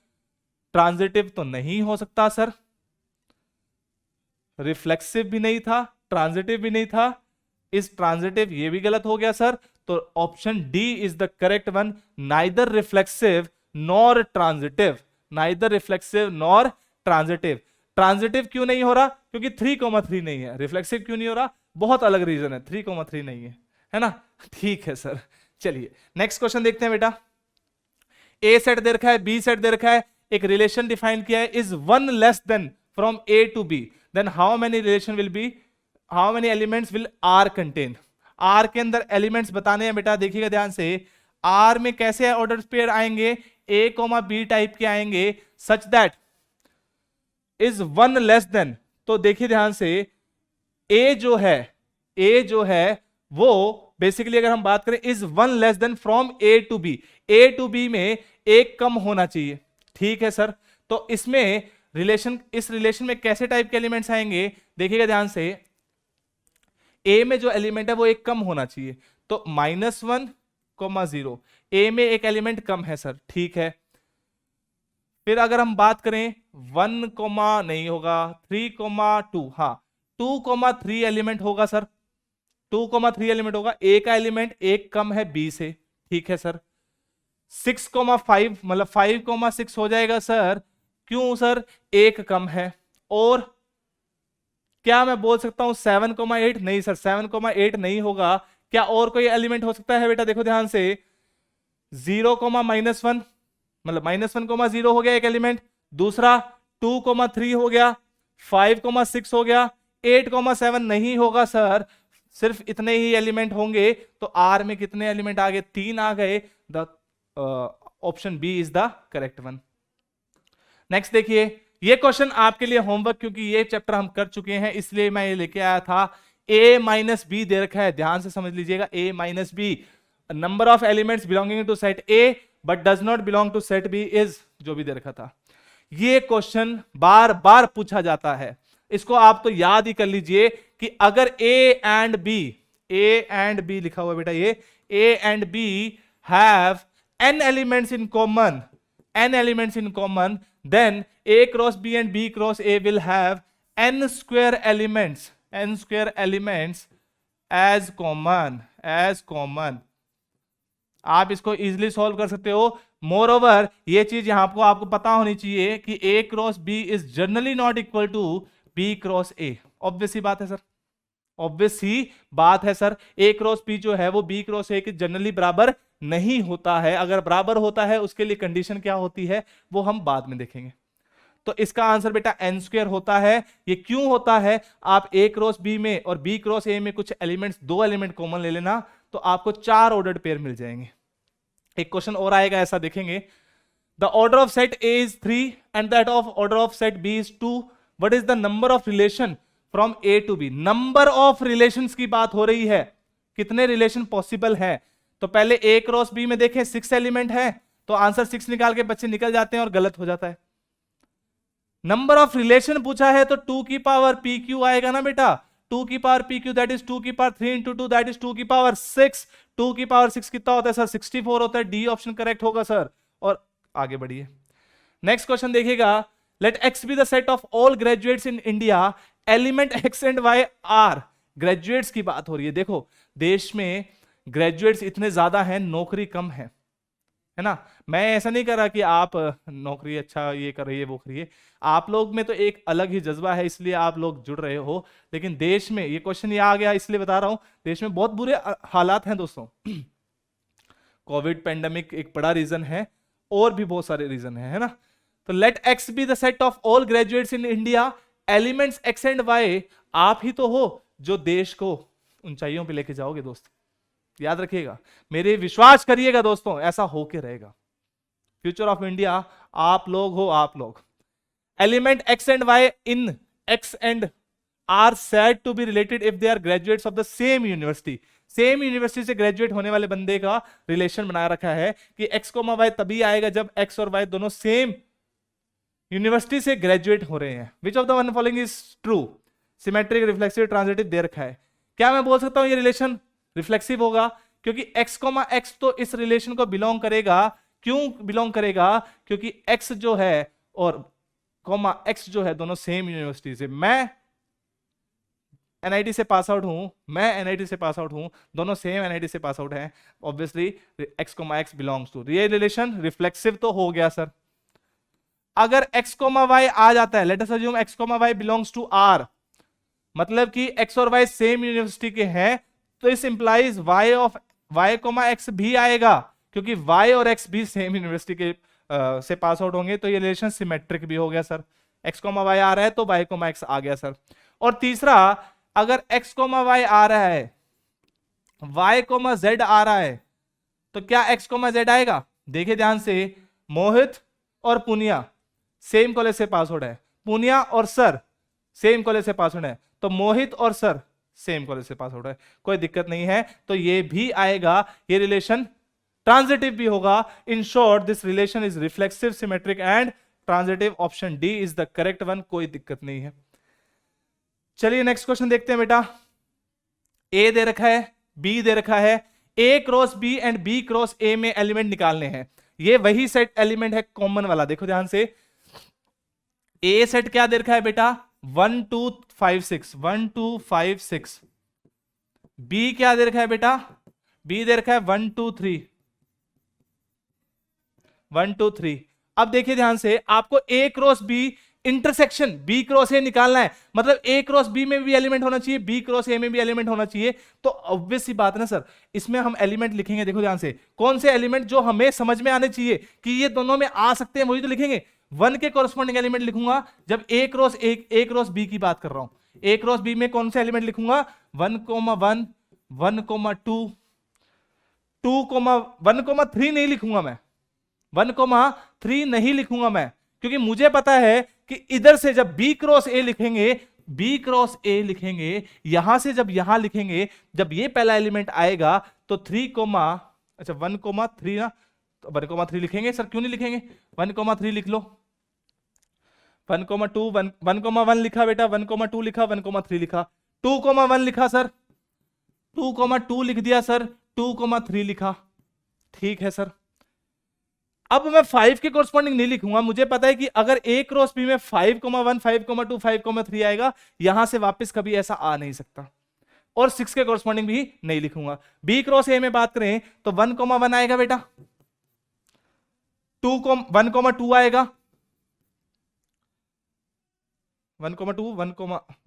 ट्रांजिटिव तो नहीं हो सकता सर, रिफ्लेक्सिव भी नहीं था, ट्रांजिटिव भी नहीं था, इस ट्रांजिटिव ये भी गलत हो गया सर, तो option D is the correct one, neither reflexive nor transitive, neither reflexive nor transitive. Transitive क्यों नहीं हो रहा, क्योंकि 3,3 नहीं है। रिफ्लेक्सिव क्यों नहीं हो रहा, बहुत अलग रीजन है, 3,3 नहीं है ना, ठीक है सर। चलिए नेक्स्ट क्वेश्चन देखते हैं बेटा। ए सेट दे रखा है, बी सेट दे रखा है, एक रिलेशन डिफाइन किया है, is 1 less than from A to B, then how many relation will be, how many elements will are contain. R के अंदर एलिमेंट्स बताने हैं बेटा, देखिएगा ध्यान से, आर में कैसे ऑर्डर पेयर आएंगे, ए, बी टाइप के आएंगे, such that is 1 less then, तो देखिए ध्यान से, ए जो है वो बेसिकली अगर हम बात करें, is 1 less than from A to B, A to B में एक कम होना चाहिए, ठीक है सर। तो इसमें रिलेशन, इस रिलेशन में कैसे टाइप के एलिमेंट्स आएंगे, देखिएगा ध्यान से, ए में जो एलिमेंट है वो एक कम होना चाहिए, तो -1,0, ए में एक एलिमेंट कम है सर, ठीक है। फिर अगर हम बात करें 1, नहीं होगा, 3,2, हाँ 2,3 एलिमेंट होगा सर, 2,3 एलिमेंट होगा, ए का एलिमेंट एक कम है बी से, ठीक है सर। 6,5 मतलब 5,6 हो जाएगा सर, क्यों सर, एक कम है। और क्या मैं बोल सकता हूं 7,8, नहीं सर 7,8 नहीं होगा, क्या और कोई एलिमेंट हो सकता है बेटा, देखो ध्यान से, 0,-1 मतलब -1,0 हो गया एक एलिमेंट, दूसरा 2,3 हो गया, 5,6 हो गया, 8,7 नहीं होगा सर, सिर्फ इतने ही एलिमेंट होंगे, तो आर में कितने एलिमेंट आ गए, 3 आ गए, the option B is the correct one. Next देखिए, ये क्वेश्चन आपके लिए होमवर्क, क्योंकि ये चैप्टर हम कर चुके हैं इसलिए मैं ये लेके आया था। a माइनस बी दे रखा है, ध्यान से समझ लीजिएगा, a minus B, number of elements belonging to set a but does not belong to set b is, जो भी दे रखा था। ये क्वेश्चन बार बार पूछा जाता है, इसको आप तो याद ही कर लीजिए कि अगर a एंड b लिखा हुआ बेटा, ये a and b have n elements in common, then a cross b and b cross a will have n square elements as common आप इसको इजीली सॉल्व कर सकते हो। मोर ओवर ये चीज यहां आपको पता होनी चाहिए कि A cross B is generally not equal to B cross A. Obvious ही बात है सर, ऑब्वियस ही बात है सर। ए क्रॉस बी जो है वो बी क्रॉस ए के जनरली बराबर नहीं होता है। अगर बराबर होता है उसके लिए कंडीशन क्या होती है वो हम बाद में देखेंगे। तो इसका आंसर बेटा एन स्क्वायर होता है। ये क्यों होता है? आप ए क्रॉस बी में और बी क्रॉस ए में कुछ एलिमेंट्स, दो एलिमेंट कॉमन ले लेना तो आपको 4 ऑर्डर्ड पेयर मिल जाएंगे। एक क्वेश्चन और आएगा, ऐसा देखेंगे। The order of set A is 3 and that of order of set B is 2। What is the number of relation from A to B? Number of relations की बात हो रही है, कितने रिलेशन पॉसिबल है। तो पहले ए क्रॉस बी में देखें 6 एलिमेंट है, तो आंसर 6 निकाल के बच्चे निकल जाते हैं और गलत हो जाता है। नंबर ऑफ रिलेशन पूछा है तो 2 की पावर पी क्यू आएगा ना बेटा। 2 की power P Q that is 2 की पावर 3 इंटू 2 दैट इज 2 की पावर 6। 2 की पावर 6 कितना होता है सर? 64 होता है। डी ऑप्शन करेक्ट होगा सर। और आगे बढ़िए, नेक्स्ट क्वेश्चन देखिएगा। Let X be the set of all graduates in India, element X and Y are. Graduates की बात हो रही है। देखो देश में ग्रेजुएट्स इतने ज्यादा हैं, नौकरी कम है ना। मैं ऐसा नहीं कर रहा कि आप नौकरी अच्छा ये कर रही है वो करिए, आप लोग में तो एक अलग ही जज्बा है इसलिए आप लोग जुड़ रहे हो। लेकिन देश में, ये क्वेश्चन ये आ गया इसलिए बता रहा हूं, देश में बहुत बुरे हालात हैं दोस्तों। कोविड पेंडेमिक एक बड़ा रीजन है और भी बहुत सारे रीजन है ना। तो let X be the set of all graduates in India, elements X and Y. आप ही तो हो जो देश को ऊंचाइयों पे लेके जाओगे दोस्त, याद रखिएगा, मेरे विश्वास करिएगा दोस्तों, ऐसा होके रहेगा। फ्यूचर ऑफ इंडिया आप लोग हो, आप लोग। Element X and Y in X and are said to be related if they are graduates of the same university. Same university से ग्रेजुएट होने वाले बंदे का रिलेशन बना रखा है कि एक्स कोमा वाई तभी आएगा जब एक्स और वाई दोनों सेम यूनिवर्सिटी से ग्रेजुएट हो रहे हैं। Which of the one following is true? Symmetric, reflexive, transitive दे रखा है। क्या मैं बोल सकता हूं ये रिलेशन रिफ्लेक्सिव होगा? क्योंकि x, x तो इस रिलेशन को बिलोंग करेगा। क्यों बिलोंग करेगा? क्योंकि x जो है और x जो है दोनों सेम यूनिवर्सिटी से। मैं एनआईटी से पास आउट हूं, मैं एनआईटी से पास आउट हूं, दोनों सेम एनआईटी से पास आउट हैं। Obviously x, x belongs to, ये रिलेशन रिफ्लेक्सिव तो हो गया सर। अगर x, y आ जाता है, let us assume x, y belongs to r, मतलब कि x और y सेम यूनिवर्सिटी के हैं, तो इस implies y of y, x भी आएगा क्योंकि y और x भी सेम यूनिवर्सिटी के से पास आउट होंगे। तो ये रिलेशन सिमेट्रिक भी हो गया सर। x, y आ रहा है तो y, x आ गया सर। और तीसरा, अगर x, y आ रहा है, y, z आ रहा है, तो क्या x, z आएगा? देखिए ध्यान से, मोहित और पुनिया सेम कॉलेज से पास आउट है, पुनिया और सर सेम कॉलेज से पास आउट है, तो मोहित और सर सेम कॉलेज से पास आउट है, कोई दिक्कत नहीं है। तो ये भी आएगा, ये रिलेशन ट्रांजिटिव भी होगा। In short this relation is reflexive, symmetric and transitive. Option D is the correct one, कोई दिक्कत नहीं है। चलिए नेक्स्ट क्वेश्चन देखते हैं बेटा। ए दे रखा है, बी दे रखा है, A cross B and B cross A में एलिमेंट निकालने हैं। ये वही सेट एलिमेंट है कॉमन वाला। देखो ध्यान से, ए सेट क्या दे रखा है बेटा? 1 2 5 6, 1 2 5 6। बी क्या दे रखा है बेटा? बी दे रखा है 1 2 3, 1 2 3। अब देखिए ध्यान से, आपको A cross B intersection B cross A निकालना है, मतलब ए क्रॉस बी में भी एलिमेंट होना चाहिए, बी क्रॉस ए में भी एलिमेंट होना चाहिए। तो ऑब्वियस सी बात है ना सर, इसमें हम एलिमेंट लिखेंगे। देखो ध्यान से, कौन से एलिमेंट जो हमें समझ में आने चाहिए कि ये दोनों में आ सकते हैं, वही तो लिखेंगे। 1 के कॉरेस्पॉन्डिंग एलिमेंट लिखूंगा जब ए क्रॉस बी की बात कर रहा हूं। ए क्रॉस बी में कौन से एलिमेंट लिखूंगा? 1, 1, 1, 2, 2, 1, 3 नहीं लिखूंगा मैं, 1, 3 नहीं लिखूंगा मैं, क्योंकि मुझे पता है कि इधर से जब बी क्रॉस ए लिखेंगे, बी क्रॉस ए लिखेंगे, यहां से जब यहां लिखेंगे, जब ये पहला एलिमेंट आएगा तो 3, अच्छा 1, 3 ना, तो 1, 3 लिखेंगे। सर क्यों नहीं लिखेंगे? 1, 3 लिख लो। 1, 2, 1, 1 लिखा बेटा, 1, 2 लिखा, 1, 3 लिखा, 2, 1 लिखा सर, 2, 2 लिख दिया सर, 2, 3 लिखा, ठीक है सर। अब मैं 5 के कॉरेस्पॉन्डिंग नहीं लिखूंगा, मुझे पता है कि अगर ए क्रॉस बी में 5, 1, 5, 2, 5, 3 आएगा, यहां से वापस कभी ऐसा आ नहीं सकता। और 6 के कॉरस्पॉन्डिंग भी नहीं लिखूंगा। बी क्रॉस ए में बात करें तो 1,1 आएगा बेटा, 1,2 आएगा, 1,2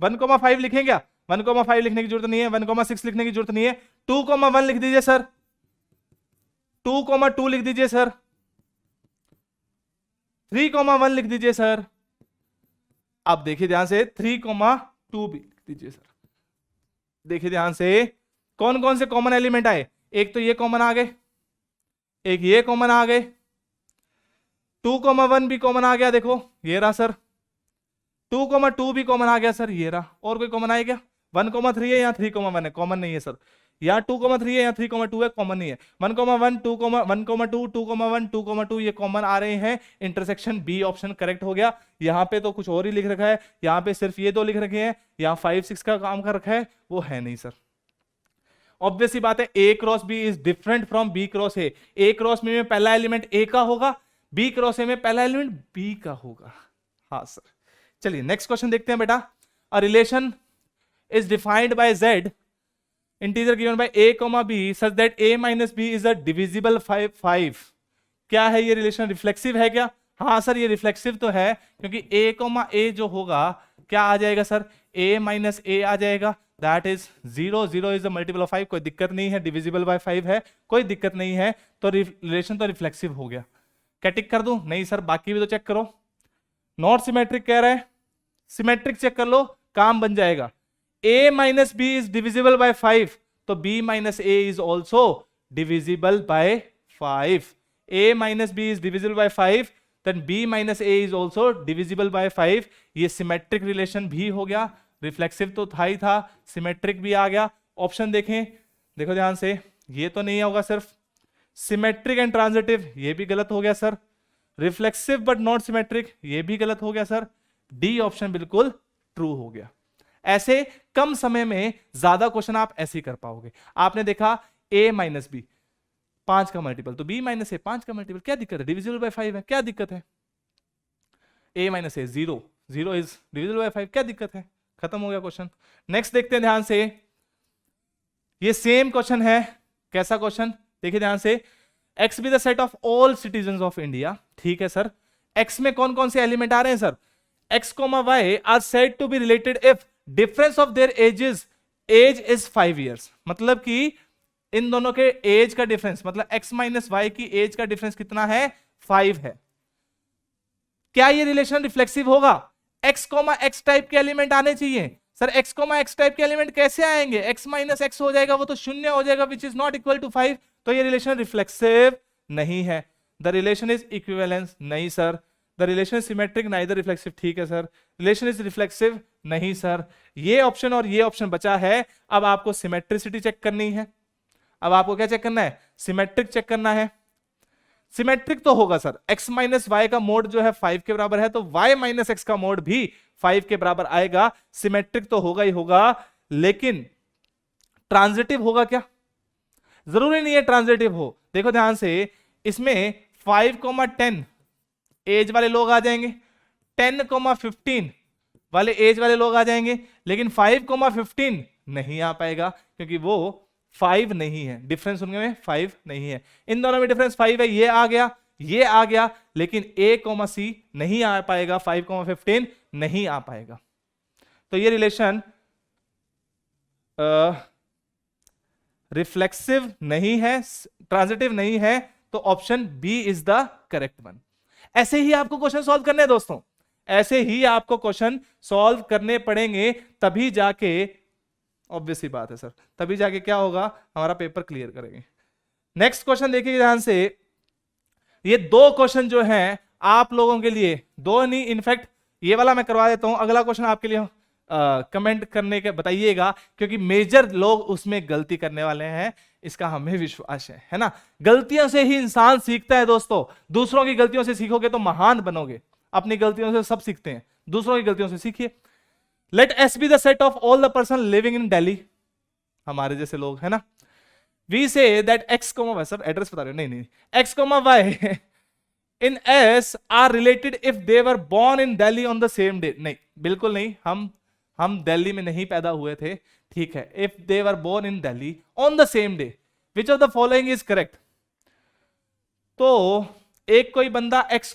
1,5 लिखें क्या? 1,5 लिखने की जरूरत नहीं है, 1,6 लिखने की जरूरत नहीं है, 2,1 लिख दीजिए सर, 2,2 लिख दीजिए सर, 3,1 लिख दीजिए सर। अब देखिए ध्यान से 3,2 भी लिख दीजिए सर। देखिए ध्यान से कौन कौन से कॉमन एलिमेंट आए, एक तो ये कॉमन आ गए, एक ये कॉमन आ गए, 2,1 भी कॉमन आ गया, देखो ये रहा सर, 2,2 भी कॉमन आ गया सर, ये रहा। और कोई कॉमन आए क्या? 1,3 है या 3,1 है? कॉमन नहीं है सर। या 2,3 है या 3,2 है? कॉमन नहीं है। 1,1 2,1 2,1 2,2 ये कॉमन आ रहे हैं, इंटरसेक्शन बी ऑप्शन करेक्ट हो गया। यहाँ पे तो कुछ और ही लिख रखा है, यहाँ पे सिर्फ ये 2 लिख रखे हैं, यहाँ 5 6 का काम कर रखा है, वो है नहीं सर। ऑब्वियस सी बात है, A cross B is different from B cross A. A cross में पहला एलिमेंट ए का होगा, बी क्रॉस ए में पहला एलिमेंट बी का होगा। हाँ सर। चलिए नेक्स्ट क्वेश्चन देखते हैं बेटा। A relation is defined bye Z integer given by a, b such that a माइनस b इज अ डिविजिबल 5। क्या है ये रिलेशन? रिफ्लेक्सिव है क्या? हाँ सर ये रिफ्लेक्सिव तो है, क्योंकि a, जो होगा क्या आ जाएगा सर? a माइनस a आ जाएगा, that is 0। 0 is a multiple of 5, कोई दिक्कत नहीं है, डिविजिबल बाय 5 है, कोई दिक्कत नहीं है, तो रिलेशन तो रिफ्लेक्सिव हो गया। क्या टिक कर दूं? नहीं सर, बाकी भी तो चेक करो। नॉट सिमेट्रिक कह रहा है, सिमेट्रिक चेक कर लो, काम बन जाएगा। a माइनस b इज डिविजिबल बाय 5, तो b माइनस a is also divisible by 5। a माइनस b is divisible by 5, then b माइनस a is also divisible by 5। ये सिमेट्रिक रिलेशन भी हो गया, रिफ्लेक्सिव तो था ही था, सिमेट्रिक भी आ गया। ऑप्शन देखें, देखो ध्यान से, ये तो नहीं होगा सिर्फ सिमेट्रिक एंड ट्रांजिटिव, ये भी गलत हो गया sir. Reflexive but not symmetric, ये भी गलत हो गया सर। डी ऑप्शन बिल्कुल ट्रू हो गया। ऐसे कम समय में ज्यादा क्वेश्चन आप ऐसे ही कर पाओगे। आपने देखा a माइनस बी 5 का मल्टीपल, तो b माइनस ए 5 का मल्टीपल, क्या दिक्कत है? डिविजिबल बाय 5 है, क्या दिक्कत है? a minus A 0, 0 is divisible by 5, क्या दिक्कत है? खत्म हो गया क्वेश्चन। नेक्स्ट देखते हैं ध्यान से, ये सेम क्वेश्चन है। कैसा क्वेश्चन? देखिए ध्यान से, x B the set of all citizen of India. ठीक है सर, x में कौन कौन से एलिमेंट आ रहे हैं sir? x, y are said to be related if difference of their age is 5 years। मतलब कि इन दोनों के एज का डिफरेंस, मतलब x माइनस वाई की एज का डिफरेंस कितना है? 5 है। क्या ये रिलेशन रिफ्लेक्सिव होगा? x, x टाइप के एलिमेंट आने चाहिए सर। x, x टाइप के एलिमेंट कैसे आएंगे? x माइनस x हो जाएगा, वो तो शून्य हो जाएगा, which is not equal to 5। तो ये रिलेशन रिफ्लेक्सिव नहीं है। द रिलेशन इज इक्विवेलेंस, नहीं sir. The relation symmetric, neither reflexive, ठीक है सर। रिलेशन इज रिफ्लेक्सिव, नहीं सर। ये ऑप्शन और ये ऑप्शन बचा है। अब आपको सिमेट्रिसिटी चेक करनी है। अब आपको क्या चेक करना है? सिमेट्रिक चेक करना है। सिमेट्रिक तो होगा सर, x माइनस वाई का मोड जो है 5 के बराबर है, तो y माइनस एक्स का मोड भी 5 के बराबर आएगा। सिमेट्रिक तो होगा ही होगा, लेकिन ट्रांजिटिव होगा क्या? जरूरी नहीं है ट्रांजिटिव हो। देखो ध्यान से, इसमें 5,10 एज वाले लोग आ जाएंगे, 10,15 वाले एज वाले लोग आ जाएंगे, लेकिन 5,15 नहीं आ पाएगा, क्योंकि वो 5 नहीं है। डिफरेंस उनमें 5 नहीं है। इन दोनों में डिफरेंस 5 है, ये आ गया, ये आ गया, लेकिन a, c नहीं आ पाएगा, 5,15 नहीं आ पाएगा। तो ये रिलेशन रिफ्लेक्सिव नहीं है, ट्रांजिटिव नहीं है, तो option B is the correct one. ऐसे ही आपको क्वेश्चन सॉल्व करने हैं दोस्तों, ऐसे ही आपको क्वेश्चन सॉल्व करने पड़ेंगे, तभी जाके, ऑब्वियस ही बात है सर, तभी जाके क्या होगा, हमारा पेपर क्लियर करेंगे। नेक्स्ट क्वेश्चन देखिए ध्यान से, ये 2 क्वेश्चन जो हैं आप लोगों के लिए, 2 नहीं, इनफैक्ट ये वाला मैं करवा देता हूं, अगला क्वेश्चन आपके लिए कमेंट करने के बताइएगा, क्योंकि मेजर लोग उसमें गलती करने वाले हैं, इसका हमें विश्वास है ना। गलतियों से ही इंसान सीखता है दोस्तों। दूसरों की गलतियों से सीखोगे तो महान बनोगे। अपनी गलतियों से सब सीखते हैं, दूसरों की गलतियों से सीखिए। Let S be the set of all the person living in Delhi, हमारे जैसे लोग है ना। We say that x, sir address बता रहे हो? नहीं, X, Y in S are related if they were born in Delhi on the same day. नहीं, बिल्कुल नहीं। हम हम दिल्ली में नहीं पैदा हुए थे, ठीक है। If they were born in Delhi on the same day, which of the following is correct? तो एक कोई बंदा x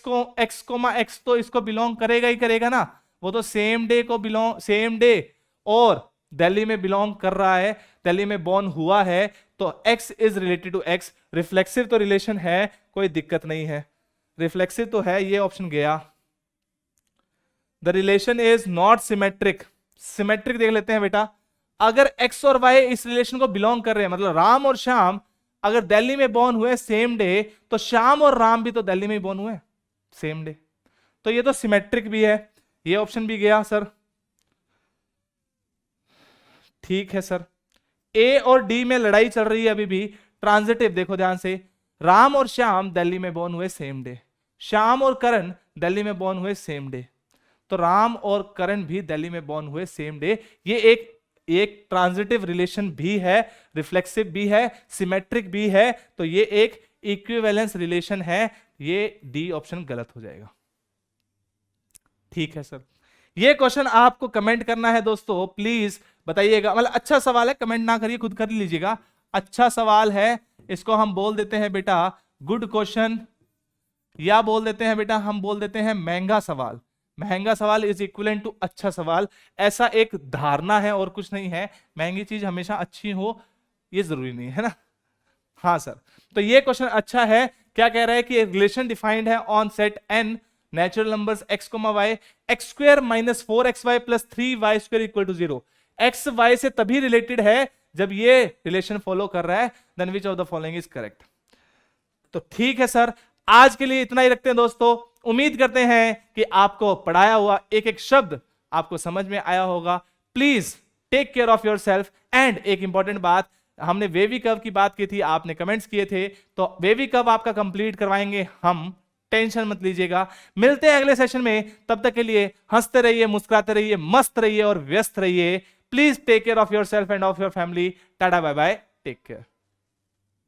कोमा x तो इसको बिलोंग करेगा ही करेगा ना, वो तो सेम डे को बिलोंग, सेम डे और दिल्ली में बिलोंग कर रहा है, दिल्ली में बॉर्न हुआ है, तो x is related to x। Reflexive तो रिलेशन है, कोई दिक्कत नहीं है, रिफ्लेक्सिव तो है, ये ऑप्शन गया। The relation is not symmetric. Symmetric देख लेते हैं बेटा, अगर x और y इस रिलेशन को बिलोंग कर रहे हैं, मतलब राम और श्याम अगर दिल्ली में बॉर्न हुए सेम डे, तो श्याम और राम भी तो दिल्ली में ही बॉर्न हुए सेम डे, तो ये तो सिमेट्रिक भी है, ये ऑप्शन भी गया सर। ठीक है सर, ए और डी में लड़ाई चल रही है अभी भी, ट्रांजिटिव देखो ध्यान से, राम और श्याम दिल्ली में बॉर्न हुए सेम डे, श्याम और करण दिल्ली में बॉर्न हुए सेम डे, तो राम और करण भी दिल्ली में बॉर्न हुए सेम डे। ये एक ट्रांजिटिव रिलेशन भी है, रिफ्लेक्सिव भी है, सिमेट्रिक भी है, तो ये एक इक्विवेलेंस रिलेशन है, ये डी ऑप्शन गलत हो जाएगा। ठीक है सर, ये क्वेश्चन आपको कमेंट करना है दोस्तों, प्लीज बताइएगा, मतलब अच्छा सवाल है, कमेंट ना करिए, खुद कर लीजिएगा, अच्छा सवाल है, इसको हम बोल देते हैं बेटा गुड क्वेश्चन, या बोल देते हैं बेटा, हम बोल देते हैं महंगा सवाल। महंगा सवाल इज इक्विवेलेंट टू अच्छा सवाल, ऐसा एक धारणा है और कुछ नहीं है, महंगी चीज हमेशा अच्छी हो ये जरूरी नहीं है ना। हाँ सर, तो ये क्वेश्चन अच्छा है, क्या कह रहा है कि रिलेशन डिफाइंड है on set n natural numbers x, y, x square minus 4xy plus 3y square equal to 0। x y से तभी रिलेटेड है जब ये रिलेशन फॉलो कर रहा है, then which of the following is correct. तो ठीक है सर, आज के लिए इतना ही रखते हैं दोस्तों, उम्मीद करते हैं कि आपको पढ़ाया हुआ एक एक शब्द आपको समझ में आया होगा। Please take care of your self, and एक इंपॉर्टेंट बात, हमने वेवी कर्व की बात की थी, आपने कमेंट्स किए थे, तो वेवी कर्व आपका कंप्लीट करवाएंगे हम, टेंशन मत लीजिएगा। मिलते हैं अगले सेशन में, तब तक के लिए हंसते रहिए, मुस्कुराते रहिए, मस्त रहिए और व्यस्त रहिए। Please take care of your self and of your family. Tata bye bye, take care.